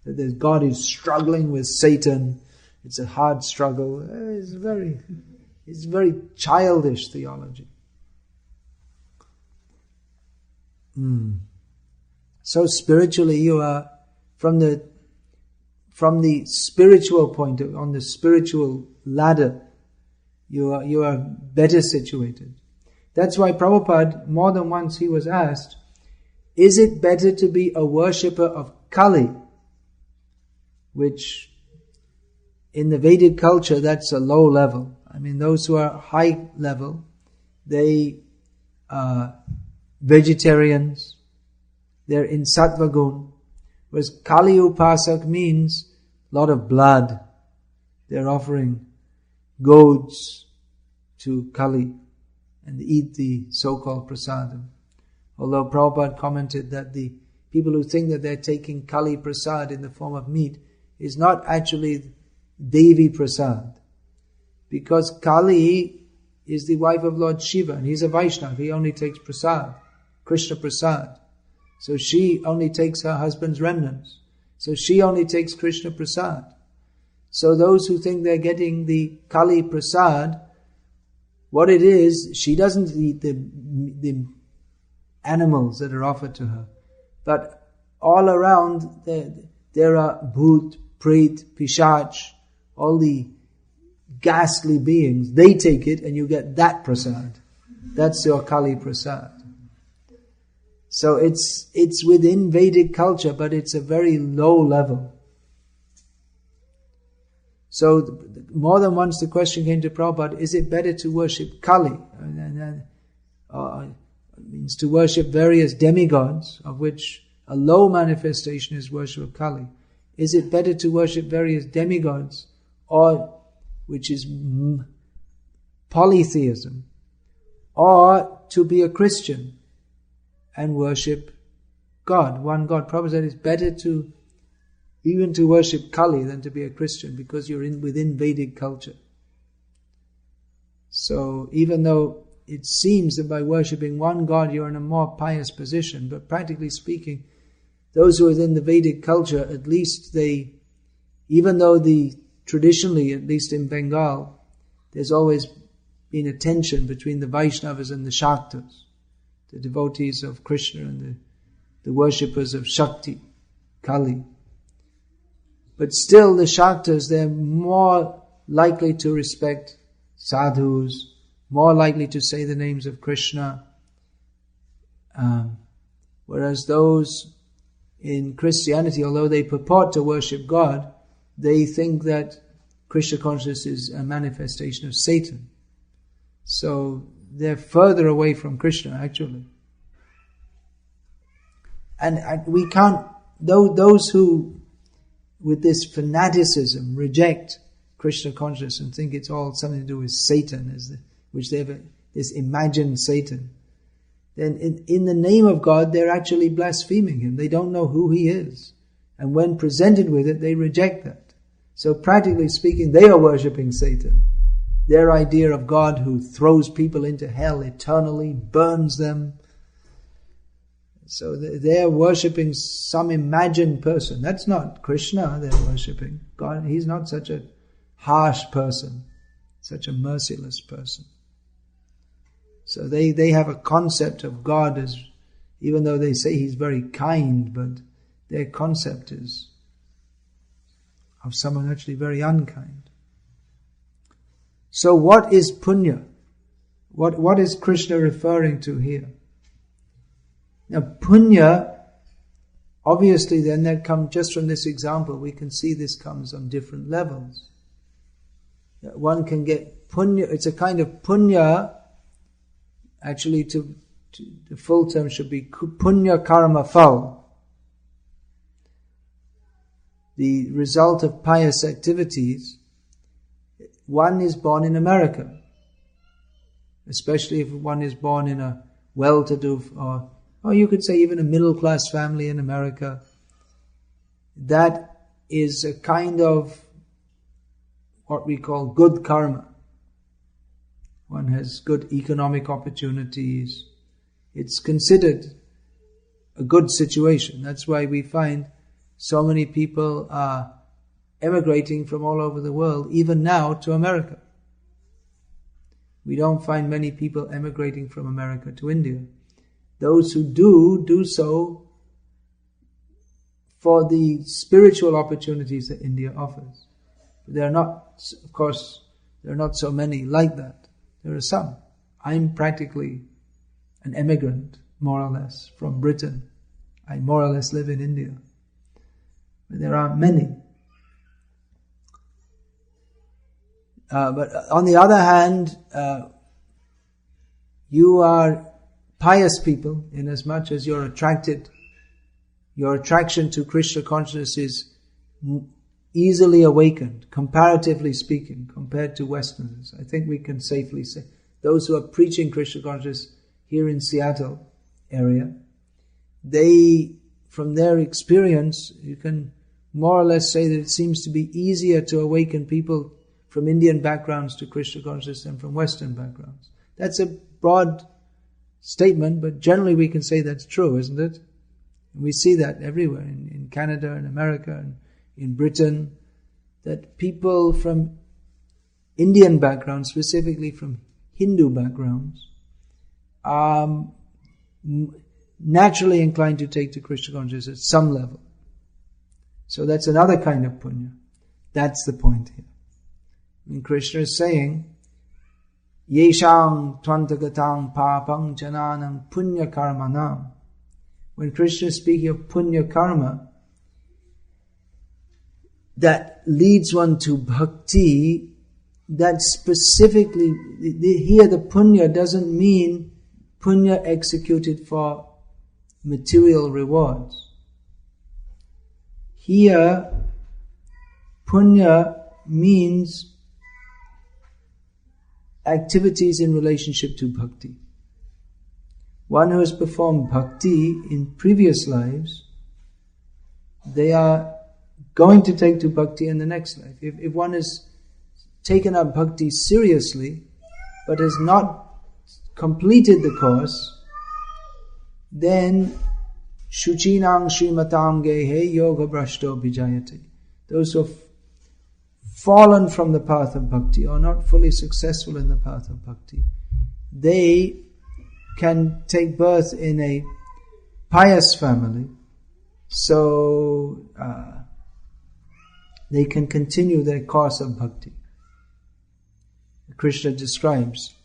that God is struggling with Satan. It's a hard struggle. It's very childish theology. So spiritually, you are from the spiritual point of, on the spiritual ladder, you are better situated. That's why Prabhupada, more than once he was asked, is it better to be a worshipper of Kali, which in the Vedic culture that's a low level. I mean, those who are high level, they are vegetarians, they're in sattva gun, whereas Kali Upasak means a lot of blood. They're offering goats to Kali and eat the so-called prasadam. Although Prabhupada commented that the people who think that they're taking Kali prasad in the form of meat is not actually Devi prasad. Because Kali is the wife of Lord Shiva and he's a Vaishnava. He only takes prasad, Krishna prasad. So she only takes her husband's remnants. So she only takes Krishna prasad. So those who think they're getting the Kali prasad, what it is, she doesn't eat the animals that are offered to her. But all around there are Bhut, Pret, Pishach, all the ghastly beings. They take it and you get that prasad. That's your Kali prasad. So it's within Vedic culture, but it's a very low level. So more than once the question came to Prabhupada, is it better to worship Kali? It means to worship various demigods, of which a low manifestation is worship of Kali. Is it better to worship various demigods, or which is polytheism, or to be a Christian and worship God, one God. Prabhupada said it's better even to worship Kali than to be a Christian, because you're within Vedic culture. So even though it seems that by worshipping one God you're in a more pious position, but practically speaking, those who are within the Vedic culture, at least even though traditionally, at least in Bengal, there's always been a tension between the Vaishnavas and the Shaktas, the devotees of Krishna and the worshippers of Shakti, Kali. But still the Shaktas, they're more likely to respect sadhus, more likely to say the names of Krishna, whereas those in Christianity, although they purport to worship God, they think that Krishna consciousness is a manifestation of Satan. So they're further away from Krishna, actually. And we can't, those who with this fanaticism reject Krishna consciousness and think it's all something to do with Satan, which they have this imagined Satan, then in the name of God they're actually blaspheming Him. They don't know who He is. And when presented with it, they reject that. So practically speaking, they are worshipping Satan. Their idea of God who throws people into hell eternally, burns them. So they're worshipping some imagined person. That's not Krishna they're worshipping. God, He's not such a harsh person, such a merciless person. So they have a concept of God as, even though they say He's very kind, but their concept is of someone actually very unkind. So what is punya? What is Krishna referring to here? Now punya, obviously then that comes just from this example, we can see this comes on different levels. One can get punya, it's a kind of punya, actually the full term should be punya karma phal. The result of pious activities. One is born in America, especially if one is born in a well-to-do, or you could say even a middle-class family in America. That is a kind of what we call good karma. One has good economic opportunities. It's considered a good situation. That's why we find so many people are emigrating from all over the world, even now to America. We don't find many people emigrating from America to India. Those who do so for the spiritual opportunities that India offers. There are not, of course, there are not so many like that. There are some. I'm practically an emigrant, more or less, from Britain. I more or less live in India. But there aren't many. But on the other hand, you are pious people in as much as your attraction to Krishna consciousness is easily awakened, comparatively speaking, compared to Westerners. I think we can safely say those who are preaching Krishna consciousness here in Seattle area, they, from their experience, you can more or less say that it seems to be easier to awaken people from Indian backgrounds to Krishna consciousness than from Western backgrounds. That's a broad statement, but generally we can say that's true, isn't it? And we see that everywhere, in Canada and America and in Britain, that people from Indian backgrounds, specifically from Hindu backgrounds, are naturally inclined to take to Krishna consciousness at some level. So that's another kind of punya. That's the point here. And Krishna is saying, Yeshang tvantagatam papam jananam punya karmanam. When Krishna is speaking of punya karma, that leads one to bhakti, that specifically, here the punya doesn't mean punya executed for material rewards. Here, punya means activities in relationship to bhakti. one who has performed bhakti in previous lives, they are going to take to bhakti in the next life. If one has taken up bhakti seriously, but has not completed the course, then Shuchinang Srimatam Gehe Yoga Brashto Vijayati. Those who have fallen from the path of bhakti or not fully successful in the path of bhakti, they can take birth in a pious family, so they can continue their course of bhakti. Krishna describes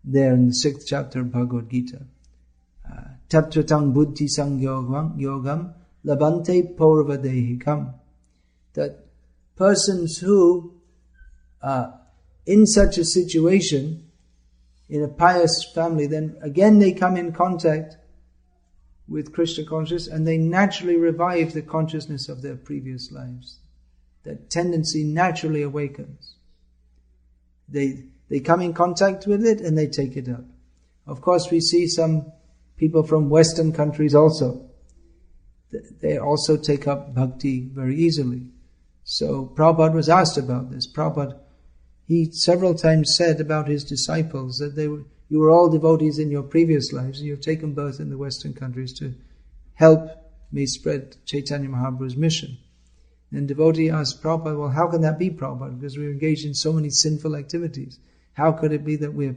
there in the 6th chapter of Bhagavad-gita, Taptratang buddhi yogam labante paurvadehikam, that persons who in such a situation, in a pious family, then again they come in contact with Krishna consciousness and they naturally revive the consciousness of their previous lives. That tendency naturally awakens. They come in contact with it and they take it up. Of course, we see some people from Western countries also. They also take up bhakti very easily. So Prabhupada was asked about this. Prabhupada, he several times said about his disciples that you were all devotees in your previous lives and you've taken birth in the Western countries to help me spread Chaitanya Mahaprabhu's mission. And devotee asked Prabhupada, well, how can that be, Prabhupada? Because we're engaged in so many sinful activities. How could it be that we're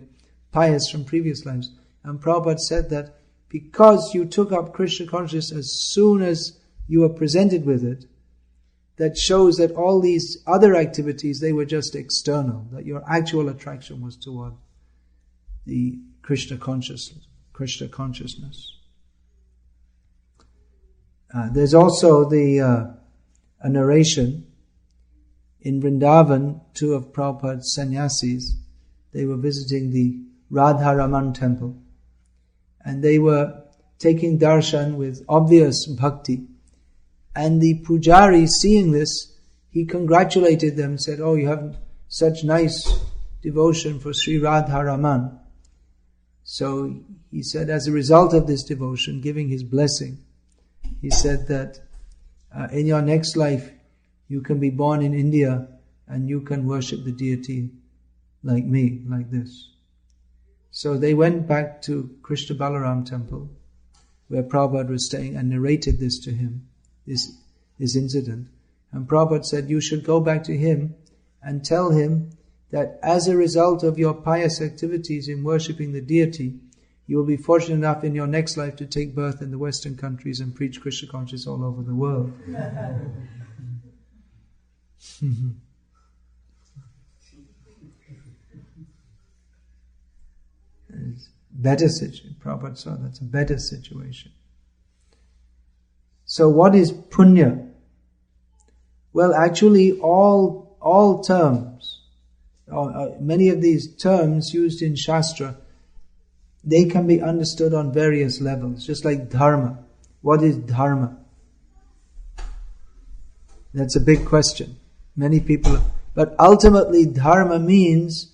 pious from previous lives? And Prabhupada said that because you took up Krishna consciousness as soon as you were presented with it, that shows that all these other activities, they were just external, that your actual attraction was toward the Krishna consciousness. There's also a narration in Vrindavan. Two of Prabhupada's sannyasis, they were visiting the Radharaman temple, and they were taking darshan with obvious bhakti. And the pujari, seeing this, he congratulated them and said, oh, you have such nice devotion for Sri Radharaman. So he said, as a result of this devotion, giving his blessing, he said that in your next life, you can be born in India and you can worship the deity like me, like this. So they went back to Krishna Balaram temple, where Prabhupada was staying, and narrated this to him, this incident. And Prabhupada said, you should go back to him and tell him that as a result of your pious activities in worshipping the deity, you will be fortunate enough in your next life to take birth in the Western countries and preach Krishna consciousness all over the world. Better situation. Prabhupada saw that's a better situation. So what is punya? Well, actually all terms, many of these terms used in Shastra, they can be understood on various levels, just like dharma. What is dharma? That's a big question. Many people, but ultimately dharma means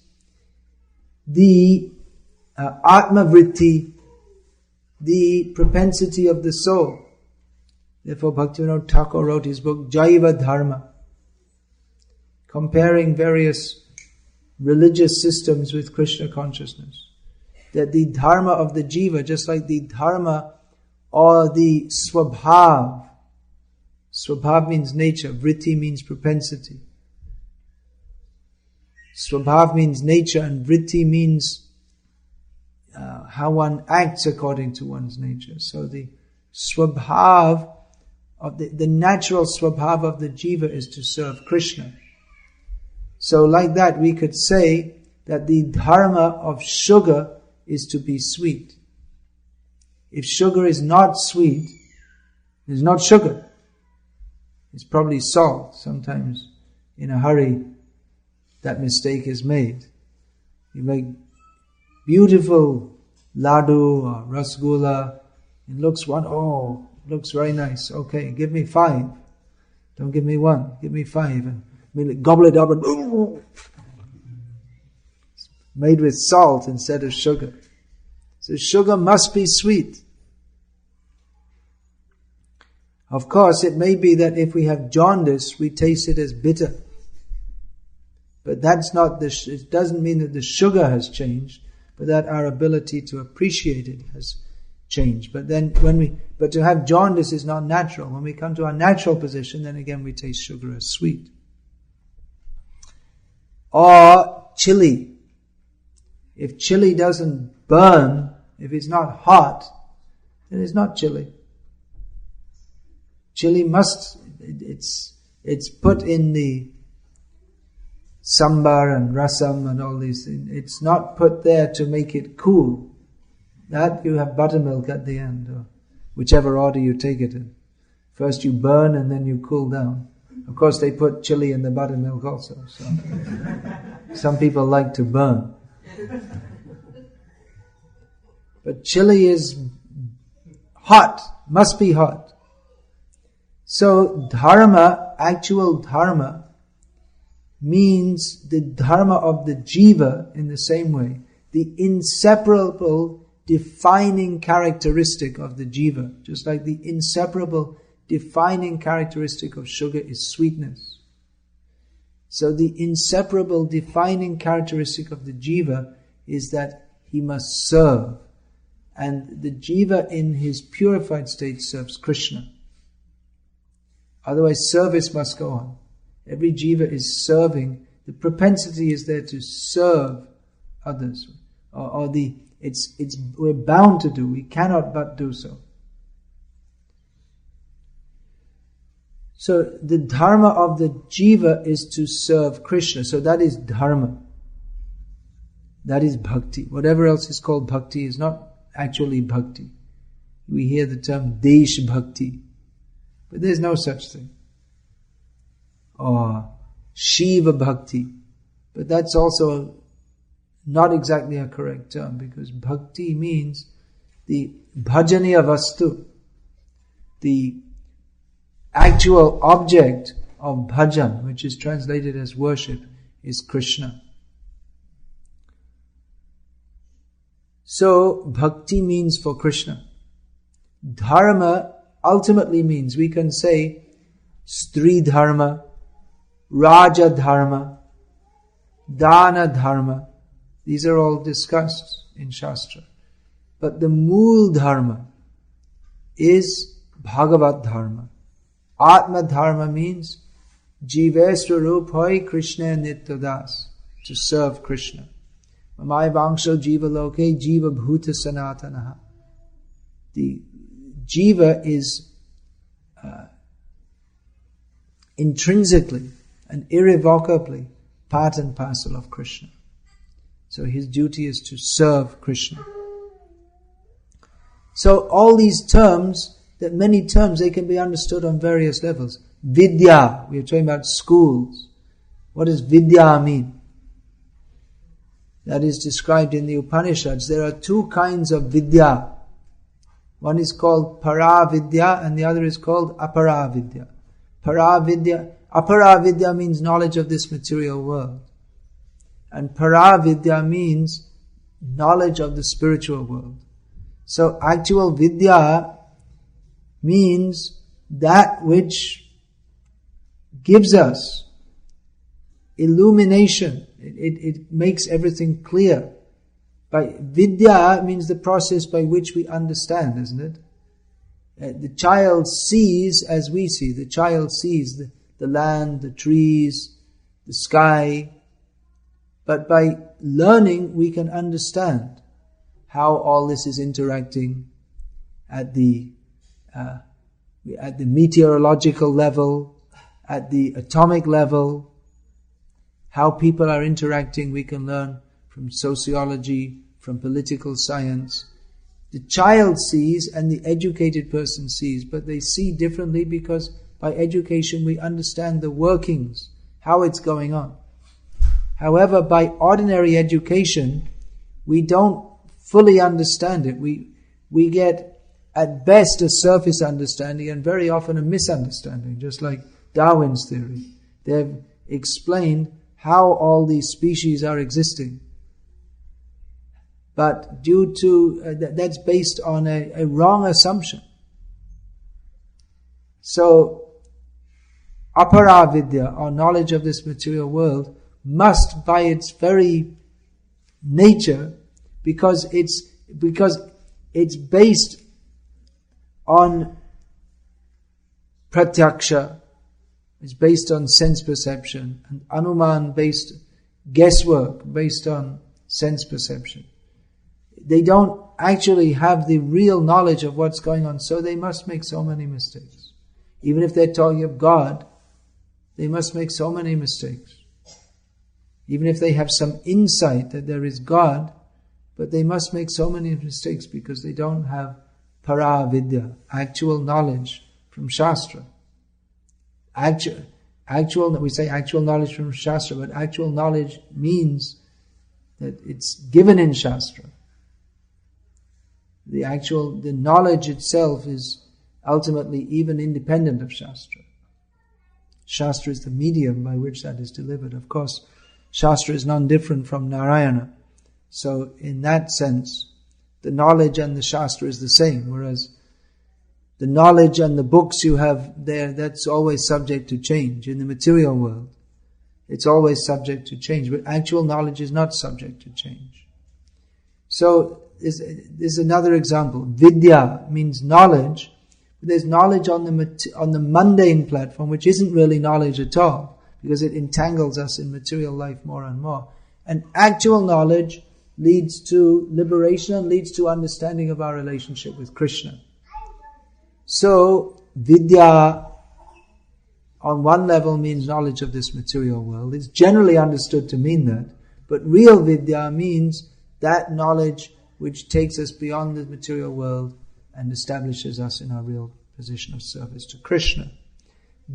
the atma vritti, the propensity of the soul. Therefore Bhaktivinoda Thakur wrote his book Jaiva Dharma, comparing various religious systems with Krishna consciousness. That the dharma of the jiva, just like the dharma or the swabhav. Swabhav means nature, vritti means propensity. Swabhav means nature and vritti means how one acts according to one's nature. So the swabhav of the natural swabhav of the jiva is to serve Krishna. So like that we could say that the dharma of sugar is to be sweet. If sugar is not sweet, it's not sugar. It's probably salt. Sometimes in a hurry that mistake is made. You make beautiful laddu or rasgulla. It looks looks very nice. Okay, give me 5. Don't give me 1. Give me 5. And gobble it up and made with salt instead of sugar. So sugar must be sweet. Of course, it may be that if we have jaundice, we taste it as bitter. But it doesn't mean that the sugar has changed, but that our ability to appreciate it has changed. But to have jaundice is not natural. When we come to our natural position, then again we taste sugar as sweet. Or chili. If chili doesn't burn, if it's not hot, then it's not chili. Chili it's put in the sambar and rasam and all these things. It's not put there to make it cool. That you have buttermilk at the end, or whichever order you take it in. First you burn and then you cool down. Of course they put chili in the buttermilk also. So some people like to burn. But chili is hot, must be hot. So dharma, actual dharma, means the dharma of the jiva in the same way. The inseparable defining characteristic of the jiva. Just like the inseparable defining characteristic of sugar is sweetness. So the inseparable defining characteristic of the jiva is that he must serve. And the jiva in his purified state serves Krishna. Otherwise service must go on. Every jiva is serving. The propensity is there to serve others. We're bound to do. We cannot but do so. So the dharma of the jiva is to serve Krishna. So that is dharma. That is bhakti. Whatever else is called bhakti is not actually bhakti. We hear the term desh bhakti. But there's no such thing. Or Shiva bhakti. But that's also not exactly a correct term, because bhakti means the bhajaniya vastu. The actual object of bhajan, which is translated as worship, is Krishna. So bhakti means for Krishna. Dharma ultimately means, we can say Stri Dharma, Raja Dharma, Dana Dharma. These are all discussed in Shastra. But the Mool Dharma is Bhagavad Dharma. Atma Dharma means Jivesra Rupai Krishna Nityadas, to serve Krishna. Mamai Vangsho Jiva Loke Jiva Bhuta Sanatanaha. The Jiva is intrinsically and irrevocably part and parcel of Krishna. So his duty is to serve Krishna. So all these terms, that many terms, they can be understood on various levels. Vidya, we are talking about schools. What does Vidya mean? That is described in the Upanishads. There are two kinds of Vidya. One is called Para-vidya and the other is called Apara-vidya. Para-vidya, Apara-vidya means knowledge of this material world. And Para-vidya means knowledge of the spiritual world. So actual Vidya means that which gives us illumination. It makes everything clear. By Vidya means the process by which we understand, isn't it? The child sees as we see. The child sees the land, the trees, the sky. But by learning, we can understand how all this is interacting at the meteorological level, at the atomic level. How people are interacting, we can learn from sociology, from political science. The child sees and the educated person sees, but they see differently because by education we understand the workings, how it's going on. However, by ordinary education, we don't fully understand it. We get at best a surface understanding and very often a misunderstanding, just like Darwin's theory. They've explained how all these species are existing. but due to that's based on a wrong assumption. So, apara vidya, or knowledge of this material world, must by its very nature, because it's based on pratyaksha, it's based on sense perception, and anuman based guesswork based on sense perception. They don't actually have the real knowledge of what's going on, so they must make so many mistakes. Even if they're talking of God, they must make so many mistakes. Even if they have some insight that there is God, but they must make so many mistakes because they don't have para vidya, actual knowledge from Shastra. We say actual knowledge from Shastra, but actual knowledge means that it's given in Shastra. The knowledge itself is ultimately even independent of Shastra. Shastra is the medium by which that is delivered. Of course, Shastra is none different from Narayana. So in that sense, the knowledge and the Shastra is the same, whereas the knowledge and the books you have there, that's always subject to change. In the material world, it's always subject to change, but actual knowledge is not subject to change. So this is another example. Vidya means knowledge, but there's knowledge on the mundane platform, which isn't really knowledge at all, because it entangles us in material life more and more. And actual knowledge leads to liberation and leads to understanding of our relationship with Krishna. So, vidya on one level means knowledge of this material world. It's generally understood to mean that. But real vidya means that knowledge which takes us beyond the material world and establishes us in our real position of service to Krishna.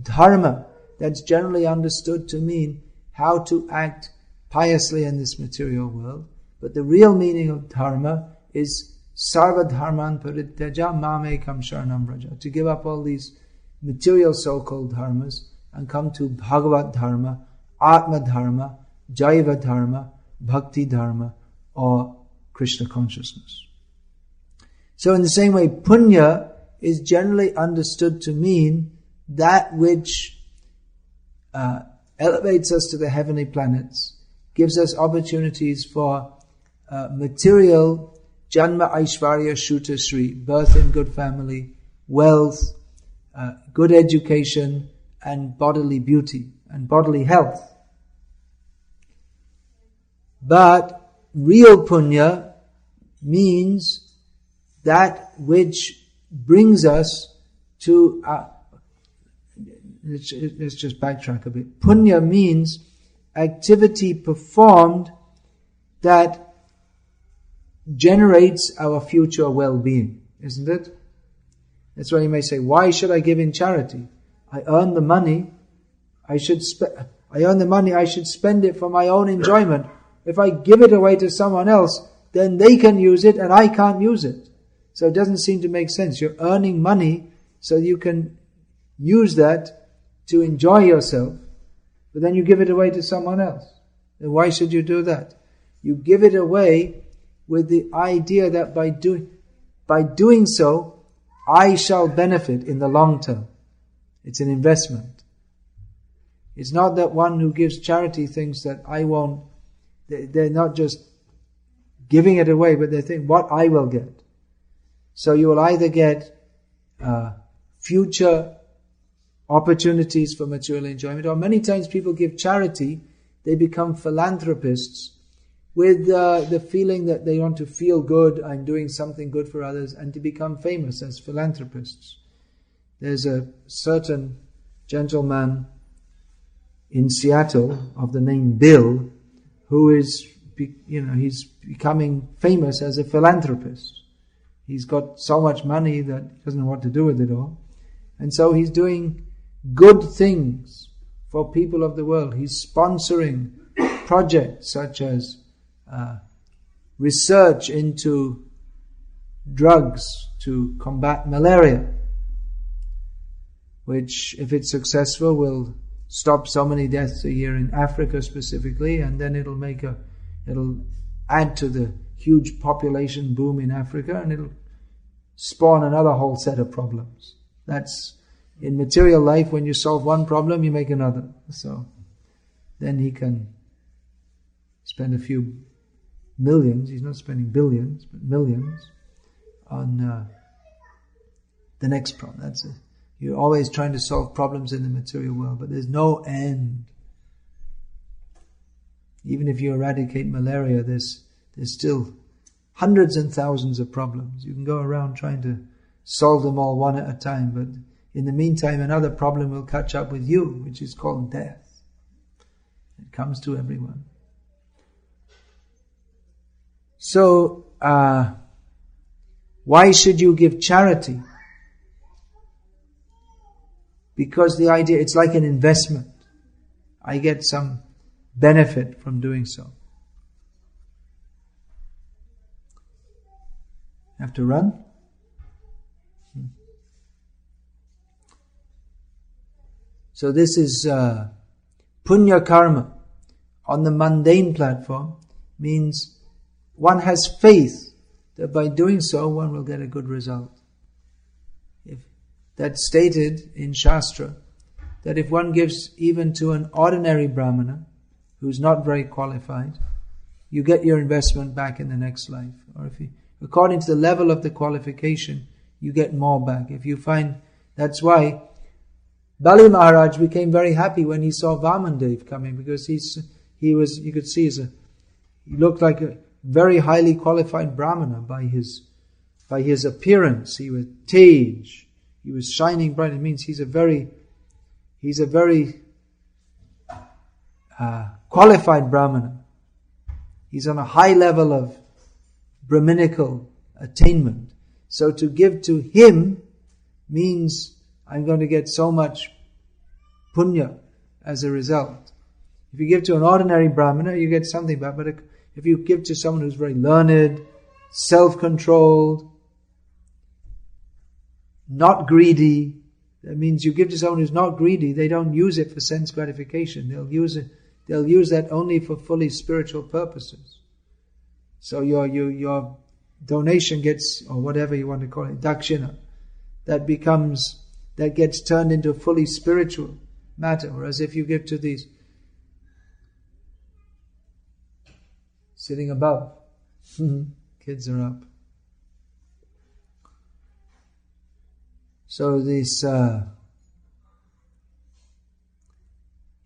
Dharma, that's generally understood to mean how to act piously in this material world. But the real meaning of dharma is sarva dharman parityaja mamekam sharanam vraja, to give up all these material so-called dharmas and come to Bhagavad dharma, Atma dharma, Jaiva dharma, Bhakti dharma, or Krishna consciousness. So in the same way, punya is generally understood to mean that which elevates us to the heavenly planets, gives us opportunities for material Janma Aishvarya Shuta Shri, birth in good family, wealth, good education, and bodily beauty, and bodily health. But real punya means that which brings us to... let's just backtrack a bit. Punya means activity performed that generates our future well-being, isn't it? That's why you may say, why should I give in charity? I earn the money, I should spend it for my own enjoyment. If I give it away to someone else, then they can use it and I can't use it. So it doesn't seem to make sense. You're earning money so you can use that to enjoy yourself, but then you give it away to someone else. Then why should you do that? You give it away with the idea that by doing so, I shall benefit in the long term. It's an investment. It's not that one who gives charity thinks that I won't, they're not just giving it away, but they think what I will get. So you will either get future opportunities for material enjoyment, or many times people give charity, they become philanthropists with the feeling that they want to feel good and doing something good for others and to become famous as philanthropists. There's a certain gentleman in Seattle of the name Bill who is, he's becoming famous as a philanthropist. He's got so much money that he doesn't know what to do with it all. And so he's doing good things for people of the world. He's sponsoring projects such as research into drugs to combat malaria, which, if it's successful, will stop so many deaths a year in Africa specifically, and then it'll add to the huge population boom in Africa, and it'll spawn another whole set of problems. That's in material life. When you solve one problem, you make another. So then he can spend a few millions. He's not spending billions, but millions on the next problem. That's it. You're always trying to solve problems in the material world, but there's no end. Even if you eradicate malaria, there's still hundreds and thousands of problems. You can go around trying to solve them all one at a time, but in the meantime, another problem will catch up with you, which is called death. It comes to everyone. So, why should you give charity? Because the idea, it's like an investment. I get some benefit from doing so. Have to run? So this is punya karma on the mundane platform, means one has faith that by doing so one will get a good result. That's stated in Shastra, that if one gives even to an ordinary brahmana who's not very qualified, you get your investment back in the next life. Or if you, according to the level of the qualification, you get more back. If you find, that's why Bali Maharaj became very happy when he saw Vamandev coming, because he was, you could see, he looked like a very highly qualified brahmana by his appearance. He was Tej. He was shining bright. It means he's a very qualified brahmana. He's on a high level of Brahminical attainment. So to give to him means I'm going to get so much punya as a result. If you give to an ordinary brahmana, you get something back. But if you give to someone who's very learned, self-controlled, not greedy, that means you give to someone who's not greedy, they don't use it for sense gratification. They'll use that only for fully spiritual purposes. So your donation gets, or whatever you want to call it, dakshina, that gets turned into a fully spiritual matter. Whereas if you give to these sitting above, kids are up. So this,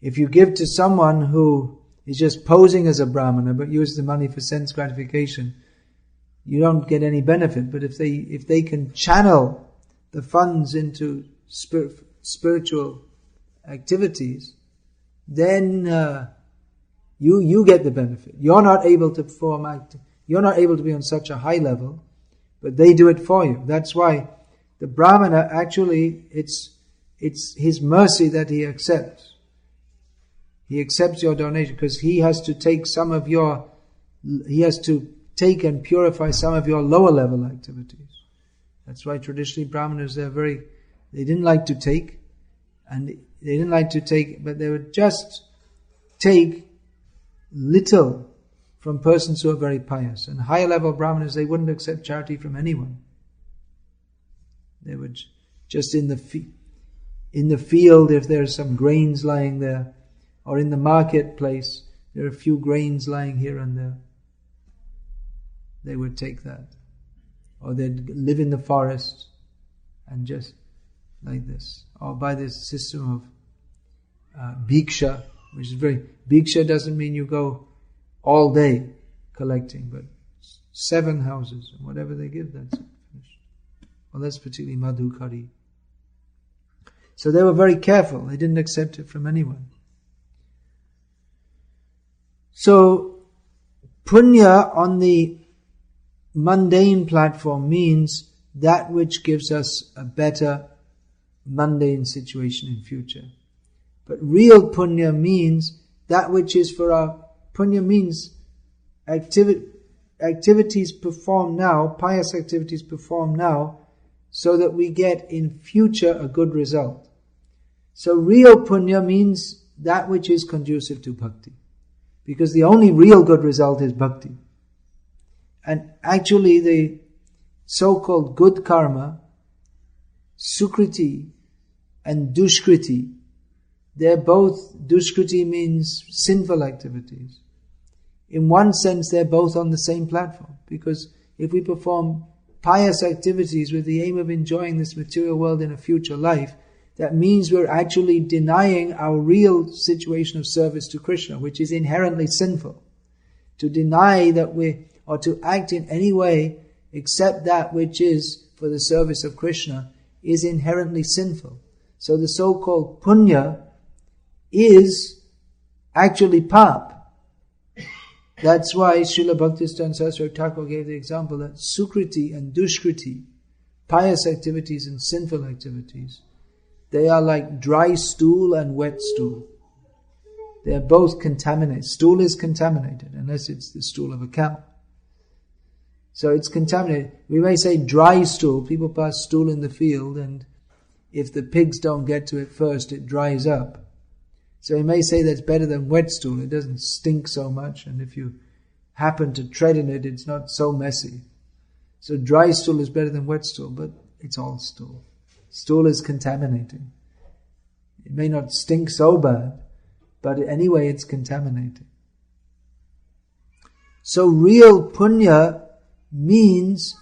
if you give to someone who is just posing as a brahmana but use the money for sense gratification, you don't get any benefit. But if they can channel the funds into spiritual activities, then you get the benefit. You're not able to you're not able to be on such a high level, but they do it for you. That's why the brahmana, actually, it's his mercy that he accepts. He accepts your donation because he has to take and purify some of your lower level activities. That's why traditionally brahmanas, they didn't like to take, but they would just take little from persons who are very pious. And higher level brahmanas, they wouldn't accept charity from anyone. They would just in the field, if there's some grains lying there, or in the marketplace, there are a few grains lying here and there, they would take that. Or they'd live in the forest and just like this. Or by this system of bhiksha, which is bhiksha doesn't mean you go all day collecting, but 7 houses, and whatever they give, that's it. Well, that's particularly madhukari. So they were very careful. They didn't accept it from anyone. So, punya on the mundane platform means that which gives us a better mundane situation in future. But real punya means that which is for our... Punya means activities performed now, pious activities performed now, so that we get in future a good result. So real punya means that which is conducive to bhakti. Because the only real good result is bhakti. And actually the so-called good karma, sukriti and dushkriti, they're both, dushkriti means sinful activities. In one sense, they're both on the same platform, because if we perform pious activities with the aim of enjoying this material world in a future life, that means we're actually denying our real situation of service to Krishna, which is inherently sinful. To deny that or to act in any way except that which is for the service of Krishna is inherently sinful. So the so-called punya is actually pap. That's why Srila Bhaktisiddhanta Saraswati Thakur gave the example that sukriti and dushkriti, pious activities and sinful activities, they are like dry stool and wet stool. They are both contaminated. Stool is contaminated, unless it's the stool of a cow. So it's contaminated. We may say dry stool. People pass stool in the field, and if the pigs don't get to it first, it dries up. So we may say that's better than wet stool. It doesn't stink so much, and if you happen to tread in it, it's not so messy. So dry stool is better than wet stool, but it's all stool. Stool is contaminating. It may not stink so bad, but anyway it's contaminating. So real punya means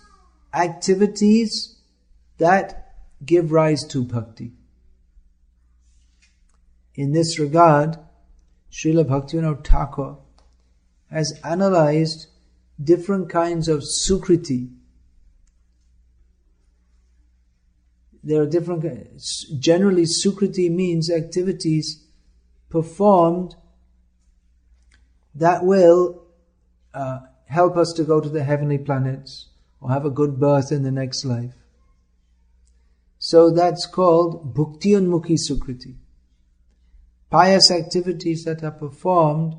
activities that give rise to bhakti. In this regard, Srila Bhaktivinoda Thakur has analyzed different kinds of sukriti. There are different, generally sukriti means activities performed that will help us to go to the heavenly planets or have a good birth in the next life. So that's called bhukti-unmukhi sukriti. Pious activities that are performed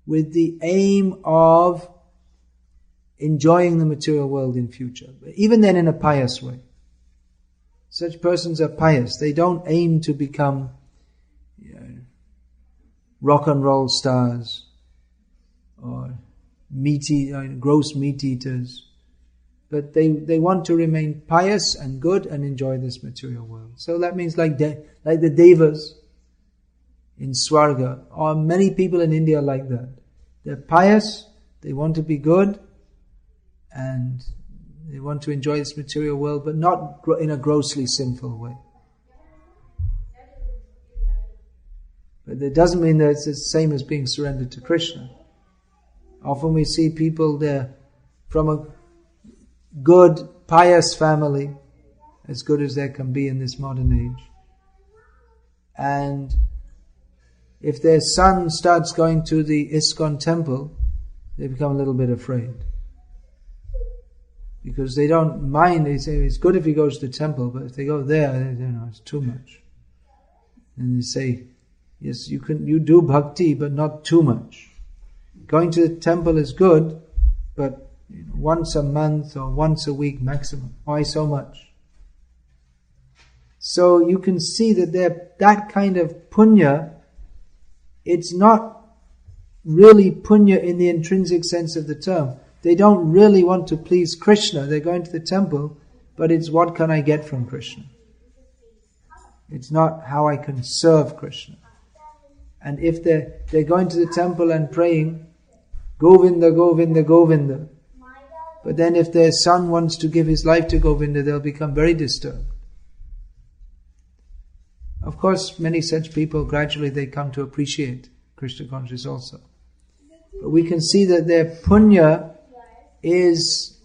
with the aim of enjoying the material world in future. But even then in a pious way. Such persons are pious. They don't aim to become rock and roll stars or gross meat eaters. But they want to remain pious and good and enjoy this material world. So that means like the devas in Swarga, or many people in India like that. They're pious, they want to be good, and they want to enjoy this material world, but not in a grossly sinful way. But that doesn't mean that it's the same as being surrendered to Krishna. Often we see people there from a good, pious family, as good as there can be in this modern age. And if their son starts going to the ISKCON temple, they become a little bit afraid. Because they don't mind, they say it's good if he goes to the temple, but if they go there, it's too much. And they say, yes, you do bhakti, but not too much. Going to the temple is good, but once a month or once a week maximum. Why so much? So you can see that that kind of punya, it's not really punya in the intrinsic sense of the term. They don't really want to please Krishna. They're going to the temple, but it's what can I get from Krishna. It's not how I can serve Krishna. And if they're going to the temple and praying, Govinda, Govinda, Govinda. But then if their son wants to give his life to Govinda, they'll become very disturbed. Of course, many such people, gradually they come to appreciate Krishna consciousness also. But we can see that their punya is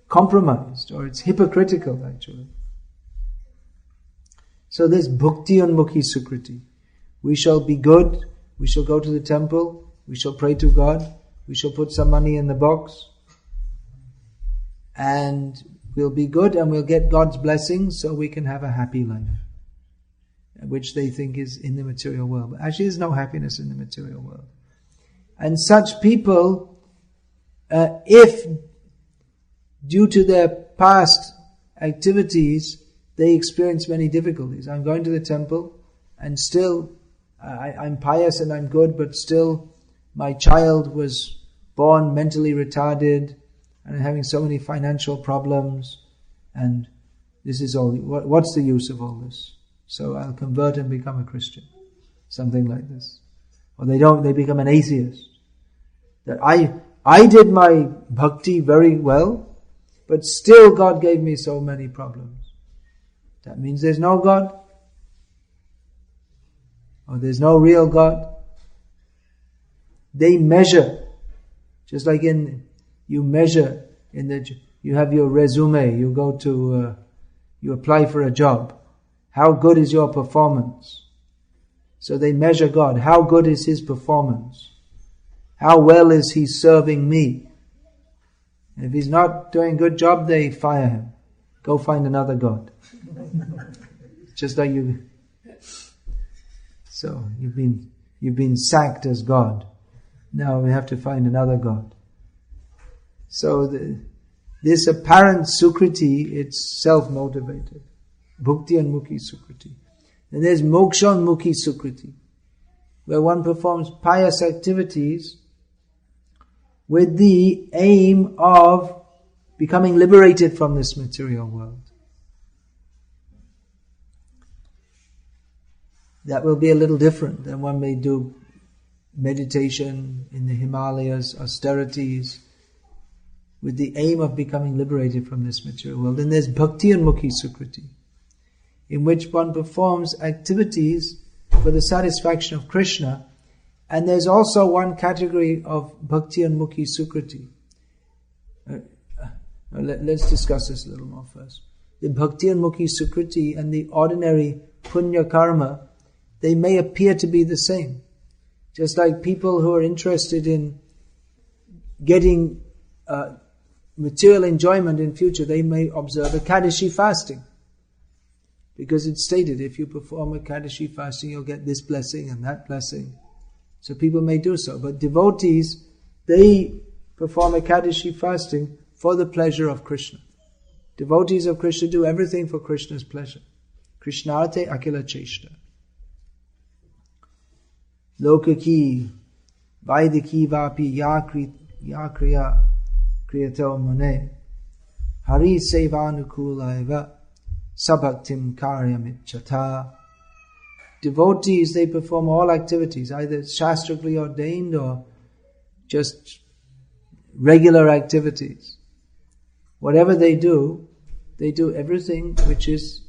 compromised, or it's hypocritical actually. So this bhukti-unmukhi sukriti. We shall be good, we shall go to the temple, we shall pray to God, we shall put some money in the box, and we'll be good and we'll get God's blessings so we can have a happy life, which they think is in the material world. But actually there's no happiness in the material world. And such people, if due to their past activities, they experience many difficulties. I'm going to the temple and still I'm pious and I'm good, but still my child was born mentally retarded and having so many financial problems, and this is all, what's the use of all this? So I'll convert and become a Christian. Something like this. Or they become an atheist. That I did my bhakti very well, but still God gave me so many problems. That means there's no God. Or there's no real God. They measure, just like you have your resume, you go to, you apply for a job. How good is your performance? So they measure God. How good is His performance? How well is He serving me? If He's not doing a good job, they fire Him. Go find another God. Just like you. So you've been sacked as God. Now we have to find another God. So this apparent sukriti, it's self-motivated. Bhukti and mukhi sukriti. And there's moksha and mukhi sukriti, where one performs pious activities with the aim of becoming liberated from this material world. That will be a little different than one may do meditation in the Himalayas, austerities, with the aim of becoming liberated from this material world. And there's bhakti and mukhi sukriti, in which one performs activities for the satisfaction of Krishna. And there's also one category of bhakti and mukhi sukriti. Let's discuss this a little more first. The bhakti and mukhi sukriti and the ordinary punya karma, they may appear to be the same. Just like people who are interested in getting material enjoyment in future, they may observe Ekadashi fasting. Because it's stated, if you perform Ekadashi fasting, you'll get this blessing and that blessing. So people may do so. But devotees, they perform Ekadashi fasting for the pleasure of Krishna. Devotees of Krishna do everything for Krishna's pleasure. Krishnarte akila cheshta. Lokaki, vaidiki vapi ya kriya kriyato mune. Hari sevanukula sabhaktim karyamicchata. Devotees, they perform all activities, either shastrically ordained or just regular activities. Whatever they do everything which is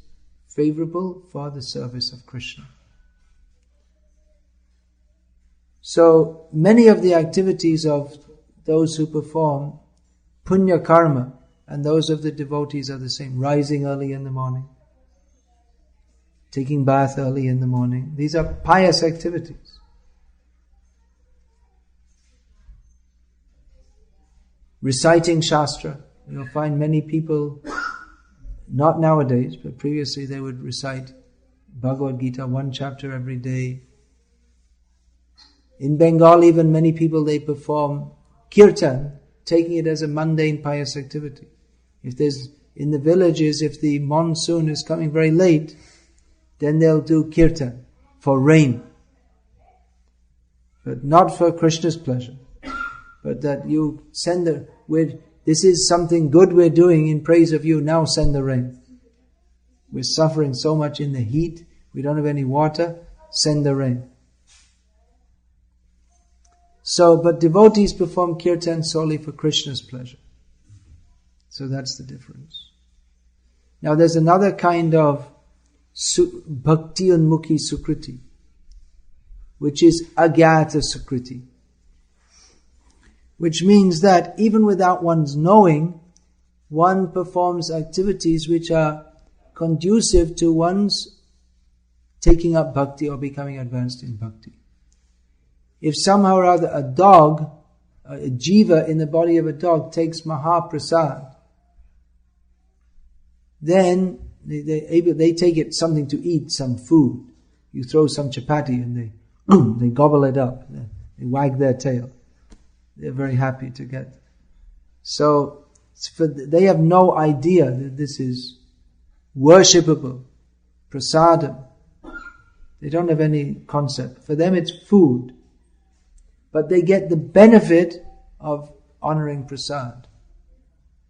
favorable for the service of Krishna. So many of the activities of those who perform punya karma and those of the devotees are the same. Rising early in the morning, taking bath early in the morning. These are pious activities. Reciting Shastra. You'll find many people, not nowadays, but previously they would recite Bhagavad-gita, one chapter every day. In Bengal even many people, they perform kirtan, taking it as a mundane pious activity. In the villages, if the monsoon is coming very late, then they'll do kirtan for rain. But not for Krishna's pleasure. But that you send this is something good we're doing in praise of you, now send the rain. We're suffering so much in the heat, we don't have any water, send the rain. So, but devotees perform kirtan solely for Krishna's pleasure. So that's the difference. Now there's another kind of bhakti unmukhi sukriti, which is agyata sukriti, which means that even without one's knowing, one performs activities which are conducive to one's taking up bhakti or becoming advanced in bhakti. If somehow or other a dog, a jiva in the body of a dog takes mahaprasad, then they take it something to eat, some food. You throw some chapati and they gobble it up. They wag their tail. They're very happy to get. So they have no idea that this is worshipable, prasadam. They don't have any concept. For them it's food. But they get the benefit of honoring prasad.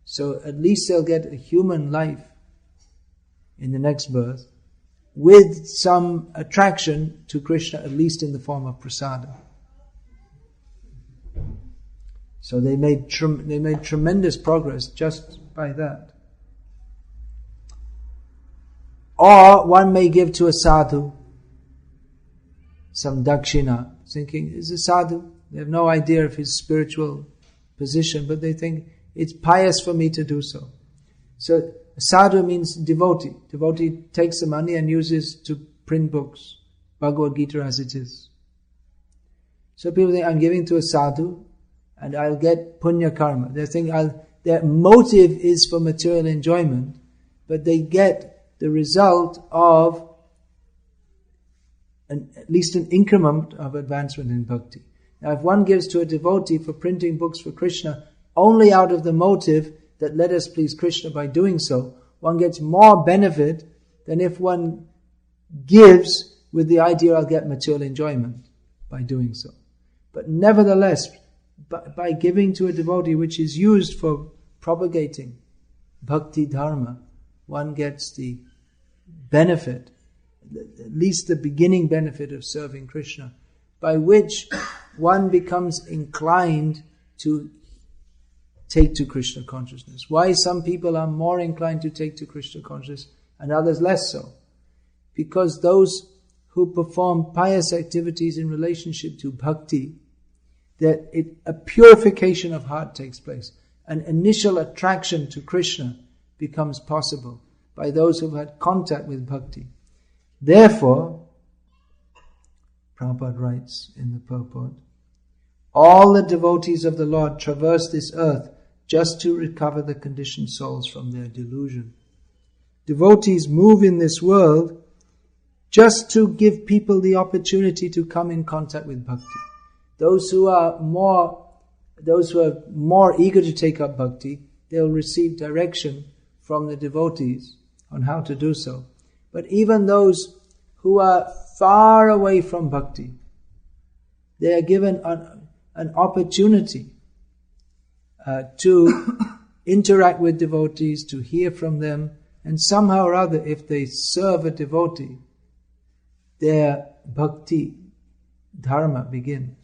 So at least they'll get a human life in the next birth with some attraction to Krishna, at least in the form of prasada. So they made tremendous progress just by that. Or one may give to a sadhu some dakshina, thinking, is a sadhu. They have no idea of his spiritual position, but they think it's pious for me to do so. So sadhu means devotee. Devotee takes the money and uses to print books, Bhagavad-gita as it is. So people think, I'm giving to a sadhu and I'll get punya karma. They think their motive is for material enjoyment, but they get the result of at least an increment of advancement in bhakti. Now if one gives to a devotee for printing books for Krishna only out of the motive that let us please Krishna by doing so, one gets more benefit than if one gives with the idea I'll get material enjoyment by doing so. But nevertheless, by giving to a devotee which is used for propagating bhakti dharma, one gets the benefit, at least the beginning benefit of serving Krishna, by which one becomes inclined to take to Krishna consciousness. Why some people are more inclined to take to Krishna consciousness and others less so? Because those who perform pious activities in relationship to bhakti, that a purification of heart takes place. An initial attraction to Krishna becomes possible by those who have had contact with bhakti. Therefore, Prabhupada writes in the purport, all the devotees of the Lord traverse this earth just to recover the conditioned souls from their delusion. Devotees move in this world just to give people the opportunity to come in contact with bhakti. Those who are more eager to take up bhakti, they'll receive direction from the devotees on how to do so. But even those who are far away from bhakti, they are given an opportunity to interact with devotees, to hear from them, and somehow or other, if they serve a devotee, their bhakti dharma begins.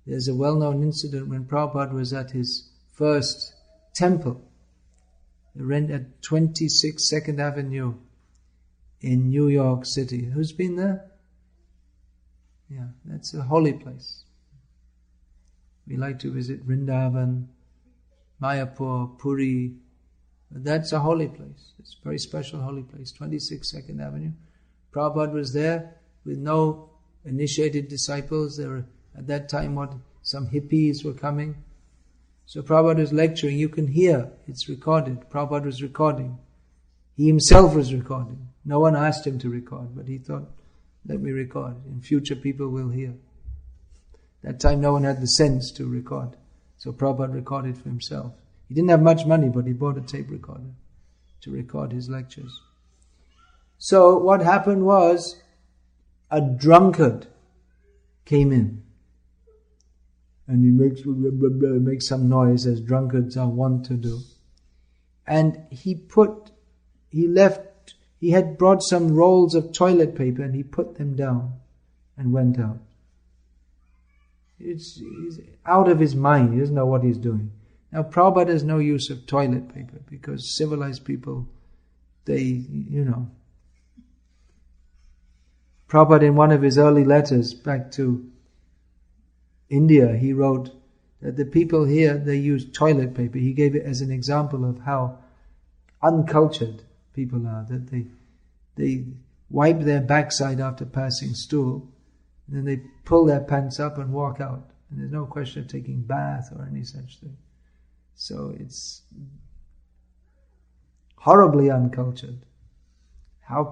There's a well-known incident when Prabhupada was at his first temple, at 26 2nd Avenue in New York City. Who's been there? Yeah, that's a holy place. We like to visit Vrindavan, Mayapur, Puri. But that's a holy place. It's a very special holy place, 26 2nd Avenue. Prabhupada was there with no initiated disciples. There were, at that time, some hippies were coming. So Prabhupada was lecturing. You can hear, it's recorded. Prabhupada was recording. He himself was recording. No one asked him to record, but he thought, let me record. In future people will hear. That time no one had the sense to record. So Prabhupada recorded for himself. He didn't have much money, but he bought a tape recorder to record his lectures. So what happened was, a drunkard came in. And he makes some noise, as drunkards are wont to do. And he had brought some rolls of toilet paper and he put them down and went out. He's out of his mind. He doesn't know what he's doing. Now Prabhupada has no use of toilet paper because civilized people, Prabhupada in one of his early letters back to India, he wrote that the people here, they use toilet paper. He gave it as an example of how uncultured people are, that they wipe their backside after passing stool, and then they pull their pants up and walk out. And there's no question of taking bath or any such thing. So it's horribly uncultured. How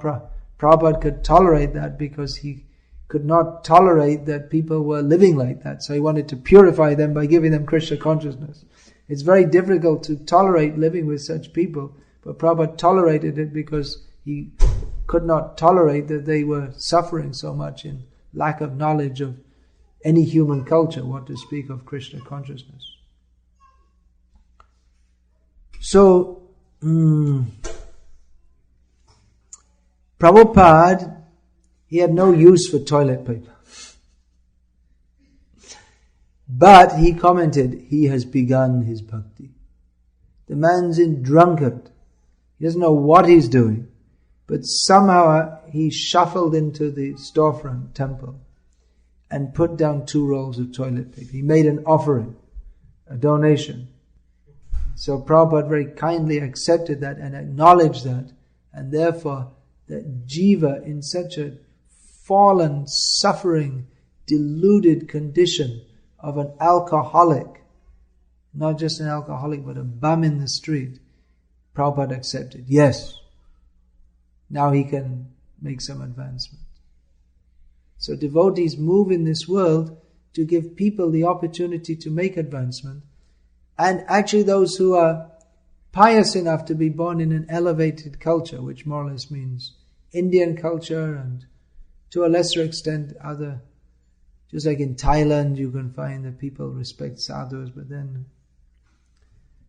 Prabhupada could tolerate that, because he could not tolerate that people were living like that. So he wanted to purify them by giving them Krishna consciousness. It's very difficult to tolerate living with such people, but Prabhupada tolerated it because he could not tolerate that they were suffering so much in lack of knowledge of any human culture, what to speak of Krishna consciousness. So, Prabhupada, he had no use for toilet paper. But he commented, he has begun his bhakti. The man's in drunkard. He doesn't know what he's doing. But somehow he shuffled into the storefront temple and put down 2 rolls of toilet paper. He made an offering, a donation. So Prabhupada very kindly accepted that and acknowledged that. And therefore, that jiva in such a fallen, suffering, deluded condition of an alcoholic, not just an alcoholic, but a bum in the street, Prabhupada accepted. Yes, now he can make some advancement. So devotees move in this world to give people the opportunity to make advancement. And actually those who are pious enough to be born in an elevated culture, which more or less means Indian culture and to a lesser extent other, just like in Thailand you can find that people respect sadhus, but then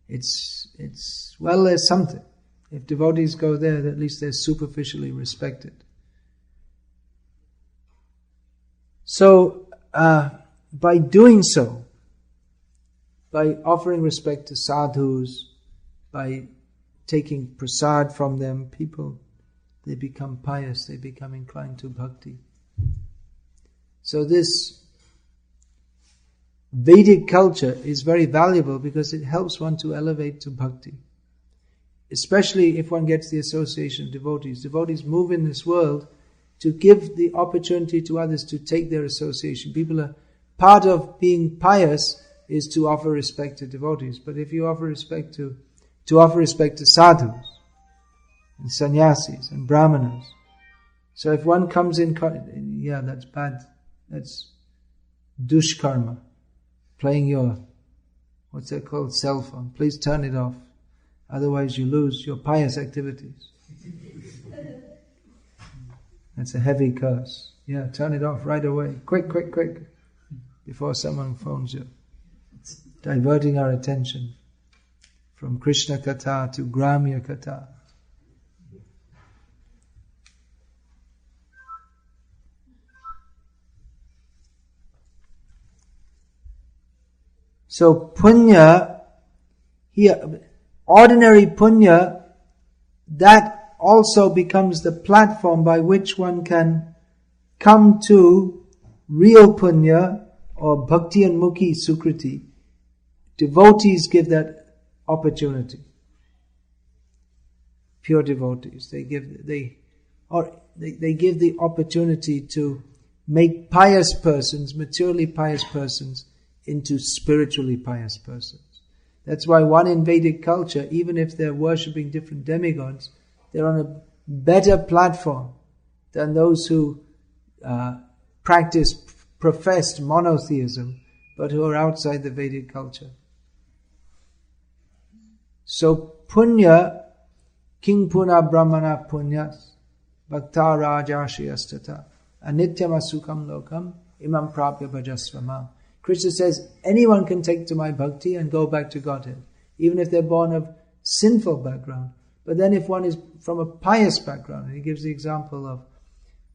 it's well, there's something. If devotees go there, at least they're superficially respected. So, by doing so, by offering respect to sadhus, by taking prasad from them, people, they become pious, they become inclined to bhakti. So this Vedic culture is very valuable because it helps one to elevate to bhakti. Especially if one gets the association of devotees. Devotees move in this world to give the opportunity to others to take their association. People are, part of being pious is to offer respect to devotees. But if you offer respect to offer respect to sadhus and sannyasis and brahmanas. So if one comes in, yeah, that's bad. That's dushkarma. Playing your, what's that called, cell phone. Please turn it off. Otherwise you lose your pious activities. That's a heavy curse. Yeah, turn it off right away. Quick, quick, quick. Before someone phones you. Diverting our attention from Krishna Katha to Gramya Katha. So punya, here, ordinary punya, that also becomes the platform by which one can come to real punya or bhakti and mukhi sukriti. Devotees give that opportunity. Pure devotees, they give the opportunity to make pious persons, materially pious persons, into spiritually pious persons. That's why one in Vedic culture, even if they're worshipping different demigods, they're on a better platform than those who practice professed monotheism, but who are outside the Vedic culture. So punya, king puna brahmana punyas, bhakta rajashiyastata, anityam asukam lokam, imam prapya bhajasvama. Krishna says, anyone can take to my bhakti and go back to Godhead, even if they're born of sinful background. But then if one is from a pious background, and he gives the example of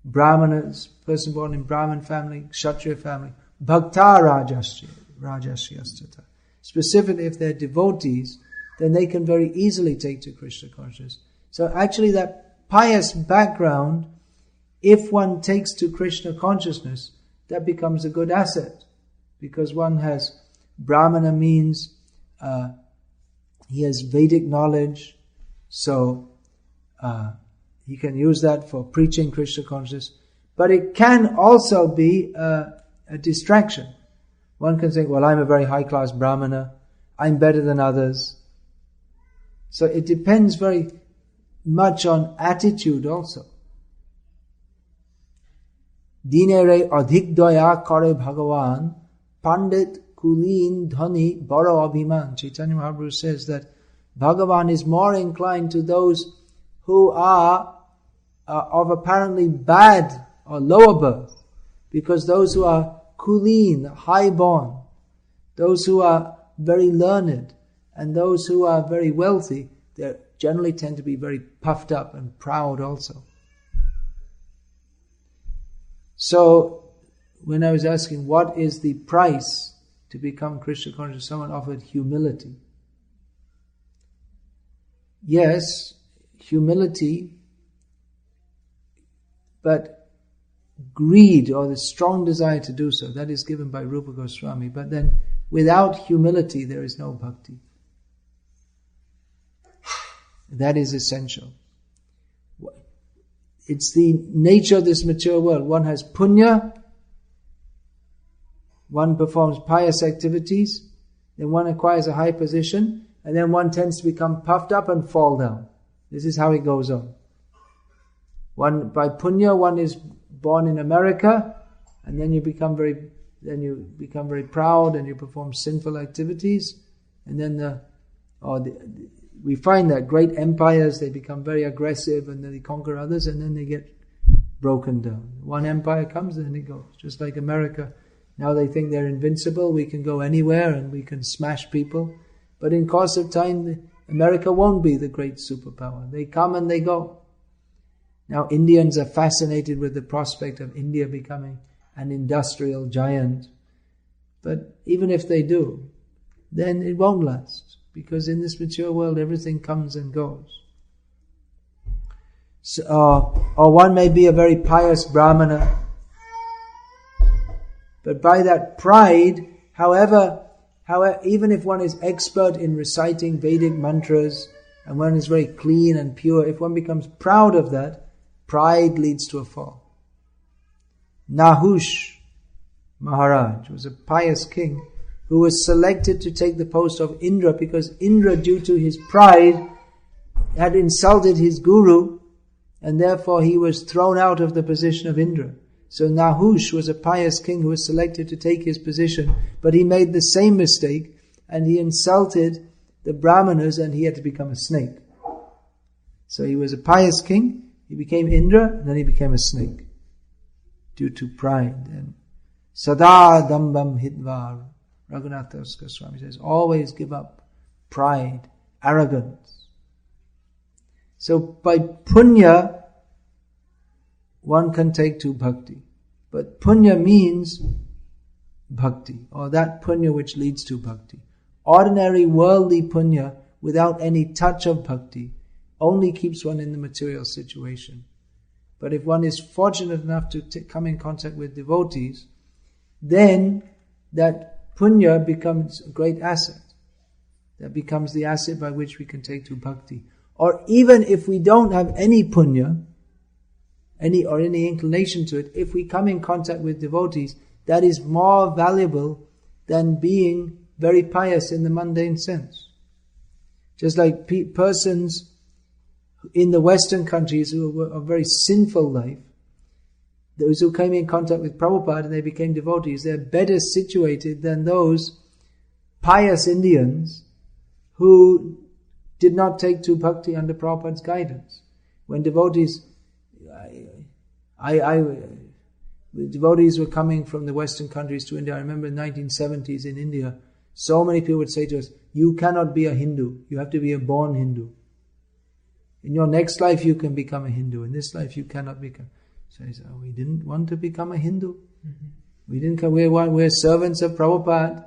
brahmanas, person born in Brahmin family, Kshatriya family, bhakta rajashyastata. Specifically, if they're devotees, then they can very easily take to Krishna consciousness. So actually that pious background, if one takes to Krishna consciousness, that becomes a good asset. Because one has, Brahmana means he has Vedic knowledge, so he can use that for preaching Krishna consciousness. But it can also be a distraction. One can think, well, I'm a very high class Brahmana, I'm better than others. So it depends very much on attitude also. Dinere adhik daya kare Bhagavan, Pandit kulin dhani baro abhiman. Chaitanya Mahaprabhu says that Bhagavan is more inclined to those who are of apparently bad or lower birth, because those who are kuleen, high-born, those who are very learned, and those who are very wealthy, they generally tend to be very puffed up and proud also. So, when I was asking what is the price to become Krishna conscious, someone offered humility. Yes, humility, but greed or the strong desire to do so, that is given by Rupa Goswami. But then, without humility, there is no bhakti. That is essential. It's the nature of this material world. One has punya, one performs pious activities, then one acquires a high position, and then one tends to become puffed up and fall down. This is how it goes on. By punya, one is born in America, and then you become very proud, and you perform sinful activities, and then we find that great empires, they become very aggressive, and then they conquer others, and then they get broken down. One empire comes, and then it goes. Just like America, now they think they're invincible, we can go anywhere, and we can smash people. But in course of time, America won't be the great superpower. They come and they go. Now Indians are fascinated with the prospect of India becoming an industrial giant. But even if they do, then it won't last. Because in this material world, everything comes and goes. So, or one may be a very pious brahmana, but by that pride, however, even if one is expert in reciting Vedic mantras, and one is very clean and pure, if one becomes proud of that, pride leads to a fall. Nahush Maharaj was a pious king who was selected to take the post of Indra because Indra, due to his pride, had insulted his guru, and therefore he was thrown out of the position of Indra. So Nahush was a pious king who was selected to take his position, but he made the same mistake, and he insulted the brahmanas, and he had to become a snake. So he was a pious king, he became Indra, and then he became a snake, due to pride. And Sada Dambam Hidvar, Raghunath Das Goswami says, always give up pride, arrogance. So by punya, one can take to bhakti. But punya means bhakti, or that punya which leads to bhakti. Ordinary worldly punya, without any touch of bhakti, only keeps one in the material situation. But if one is fortunate enough to come in contact with devotees, then that punya becomes a great asset. That becomes the asset by which we can take to bhakti. Or even if we don't have any punya, any inclination to it, if we come in contact with devotees, that is more valuable than being very pious in the mundane sense. Just like persons in the Western countries who were a very sinful life, those who came in contact with Prabhupada and they became devotees, they're better situated than those pious Indians who did not take to bhakti under Prabhupada's guidance. When devotees, the devotees were coming from the Western countries to India. I remember in the 1970s in India, so many people would say to us, you cannot be a Hindu, you have to be a born Hindu. In your next life you can become a Hindu, in this life you cannot become. So I said, we didn't want to become a Hindu. Mm-hmm. We didn't come, we're servants of Prabhupada.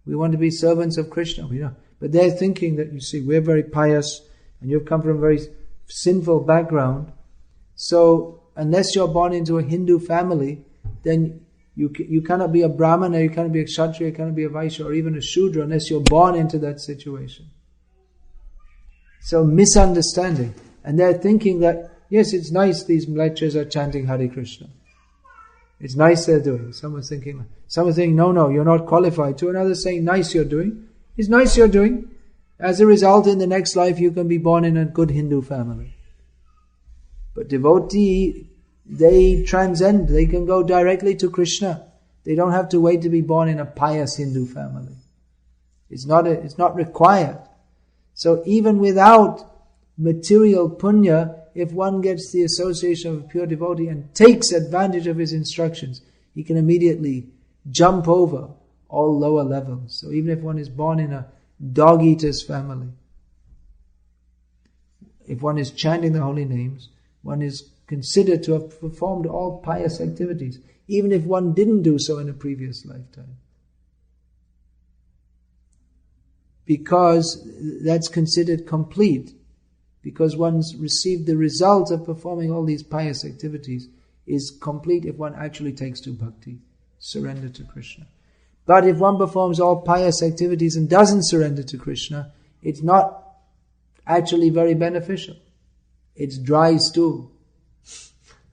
We want to be servants of Krishna. We don't. But they're thinking that, you see, we're very pious and you've come from a very sinful background. So unless you're born into a Hindu family, then you cannot be a Brahmana, you cannot be a Kshatriya, you cannot be a Vaishya or even a Shudra unless you're born into that situation. So misunderstanding. And they're thinking that, yes, it's nice these lectures are chanting Hare Krishna. It's nice they're doing. Some are thinking, no, you're not qualified to. Another saying, nice you're doing. It's nice you're doing. As a result, in the next life, you can be born in a good Hindu family. But devotee, they transcend. They can go directly to Krishna. They don't have to wait to be born in a pious Hindu family. It's not required. So even without material punya, if one gets the association of a pure devotee and takes advantage of his instructions, he can immediately jump over all lower levels. So even if one is born in a dog-eater's family, if one is chanting the holy names, one is considered to have performed all pious activities, even if one didn't do so in a previous lifetime. Because that's considered complete, because one's received the result of performing all these pious activities is complete if one actually takes to bhakti, surrender to Krishna. But if one performs all pious activities and doesn't surrender to Krishna, it's not actually very beneficial. It's dry stool.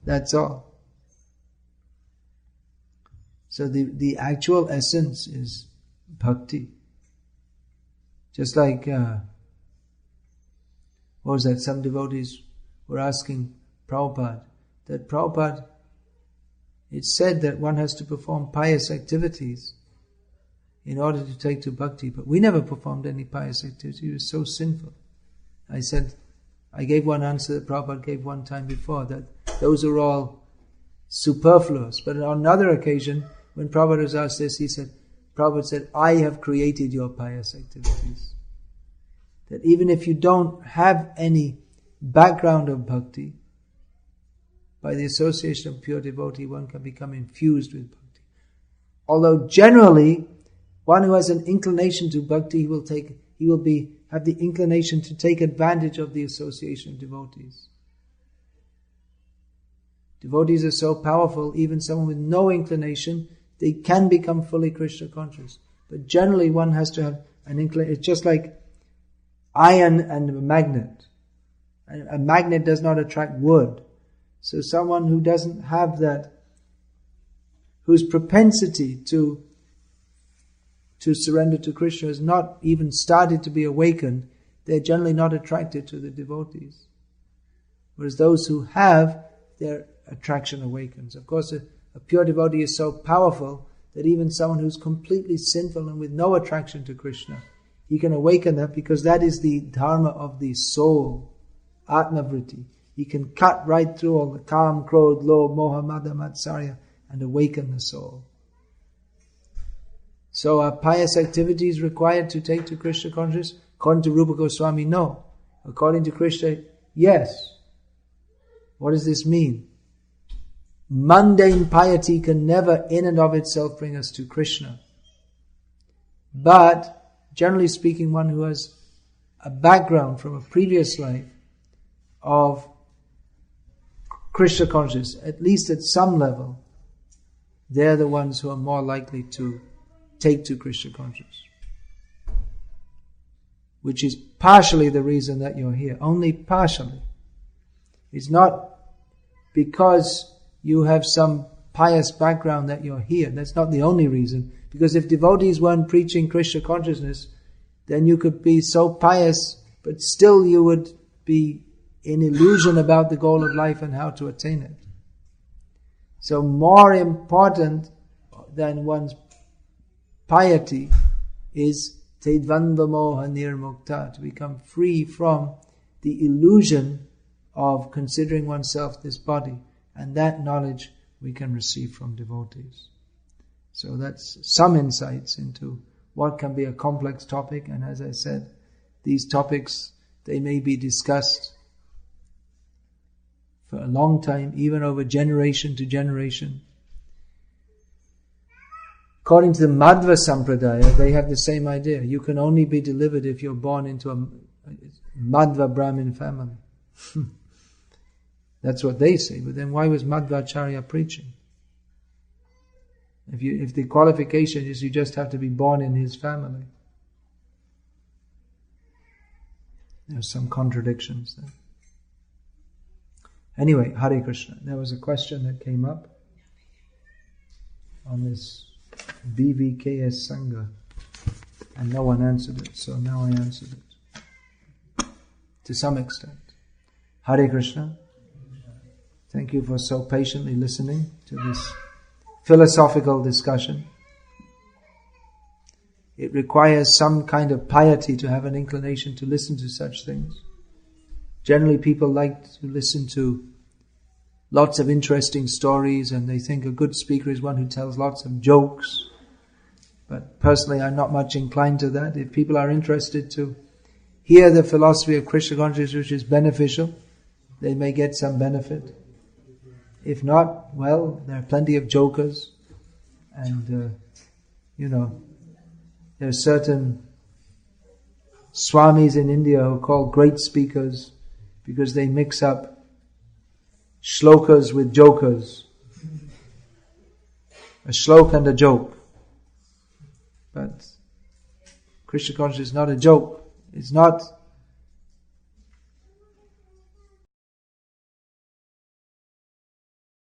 That's all. So the actual essence is bhakti. Just like, what was that? Some devotees were asking Prabhupada, that Prabhupada, it's said that one has to perform pious activities in order to take to bhakti, but we never performed any pious activity. It was so sinful. I said, I gave one answer that Prabhupada gave one time before, that those are all superfluous. But on another occasion, when Prabhupada was asked this, Prabhupada said, I have created your pious activities. That even if you don't have any background of bhakti, by the association of pure devotee, one can become infused with bhakti. Although generally, one who has an inclination to bhakti, he will have the inclination to take advantage of the association of devotees. Devotees are so powerful, even someone with no inclination, they can become fully Krishna conscious. But generally one has to have an inclination. It's just like iron and a magnet. A magnet does not attract wood. So someone who doesn't have that, whose propensity to surrender to Krishna has not even started to be awakened, they're generally not attracted to the devotees. Whereas those who have, their attraction awakens. Of course, a pure devotee is so powerful that even someone who's completely sinful and with no attraction to Krishna, he can awaken that, because that is the dharma of the soul, atma-vritti. He can cut right through all the kam, krodh, lobh, moha, mada, matsarya and awaken the soul. So are pious activities required to take to Krishna consciousness? According to Rupa Goswami, no. According to Krishna, yes. What does this mean? Mundane piety can never in and of itself bring us to Krishna. But, generally speaking, one who has a background from a previous life of Krishna consciousness, at least at some level, they're the ones who are more likely to take to Krishna consciousness. Which is partially the reason that you're here. Only partially. It's not because you have some pious background that you're here. That's not the only reason. Because if devotees weren't preaching Krishna consciousness, then you could be so pious, but still you would be in illusion about the goal of life and how to attain it. So more important than one's piety is Tedvandva moha nirmukta, to become free from the illusion of considering oneself this body. And that knowledge we can receive from devotees. So that's some insights into what can be a complex topic. And as I said, these topics, they may be discussed for a long time, even over generation to generation. According to the Madhva Sampradaya, they have the same idea. You can only be delivered if you're born into a Madhva Brahmin family. That's what they say. But then why was Madhvacharya preaching? If the qualification is you just have to be born in his family. There's some contradictions there. Anyway, Hare Krishna. There was a question that came up on this BVKS Sangha, and no one answered it, so now I answered it to some extent. Hare Krishna. Thank you for so patiently listening to this philosophical discussion. It requires some kind of piety to have an inclination to listen to such things. Generally, people like to listen to lots of interesting stories, and they think a good speaker is one who tells lots of jokes. But personally, I'm not much inclined to that. If people are interested to hear the philosophy of Krishna consciousness, which is beneficial, they may get some benefit. If not, well, there are plenty of jokers, and there are certain Swamis in India who are called great speakers because they mix up shlokas with jokers. A shlok and a joke. But Krishna consciousness is not a joke. It's not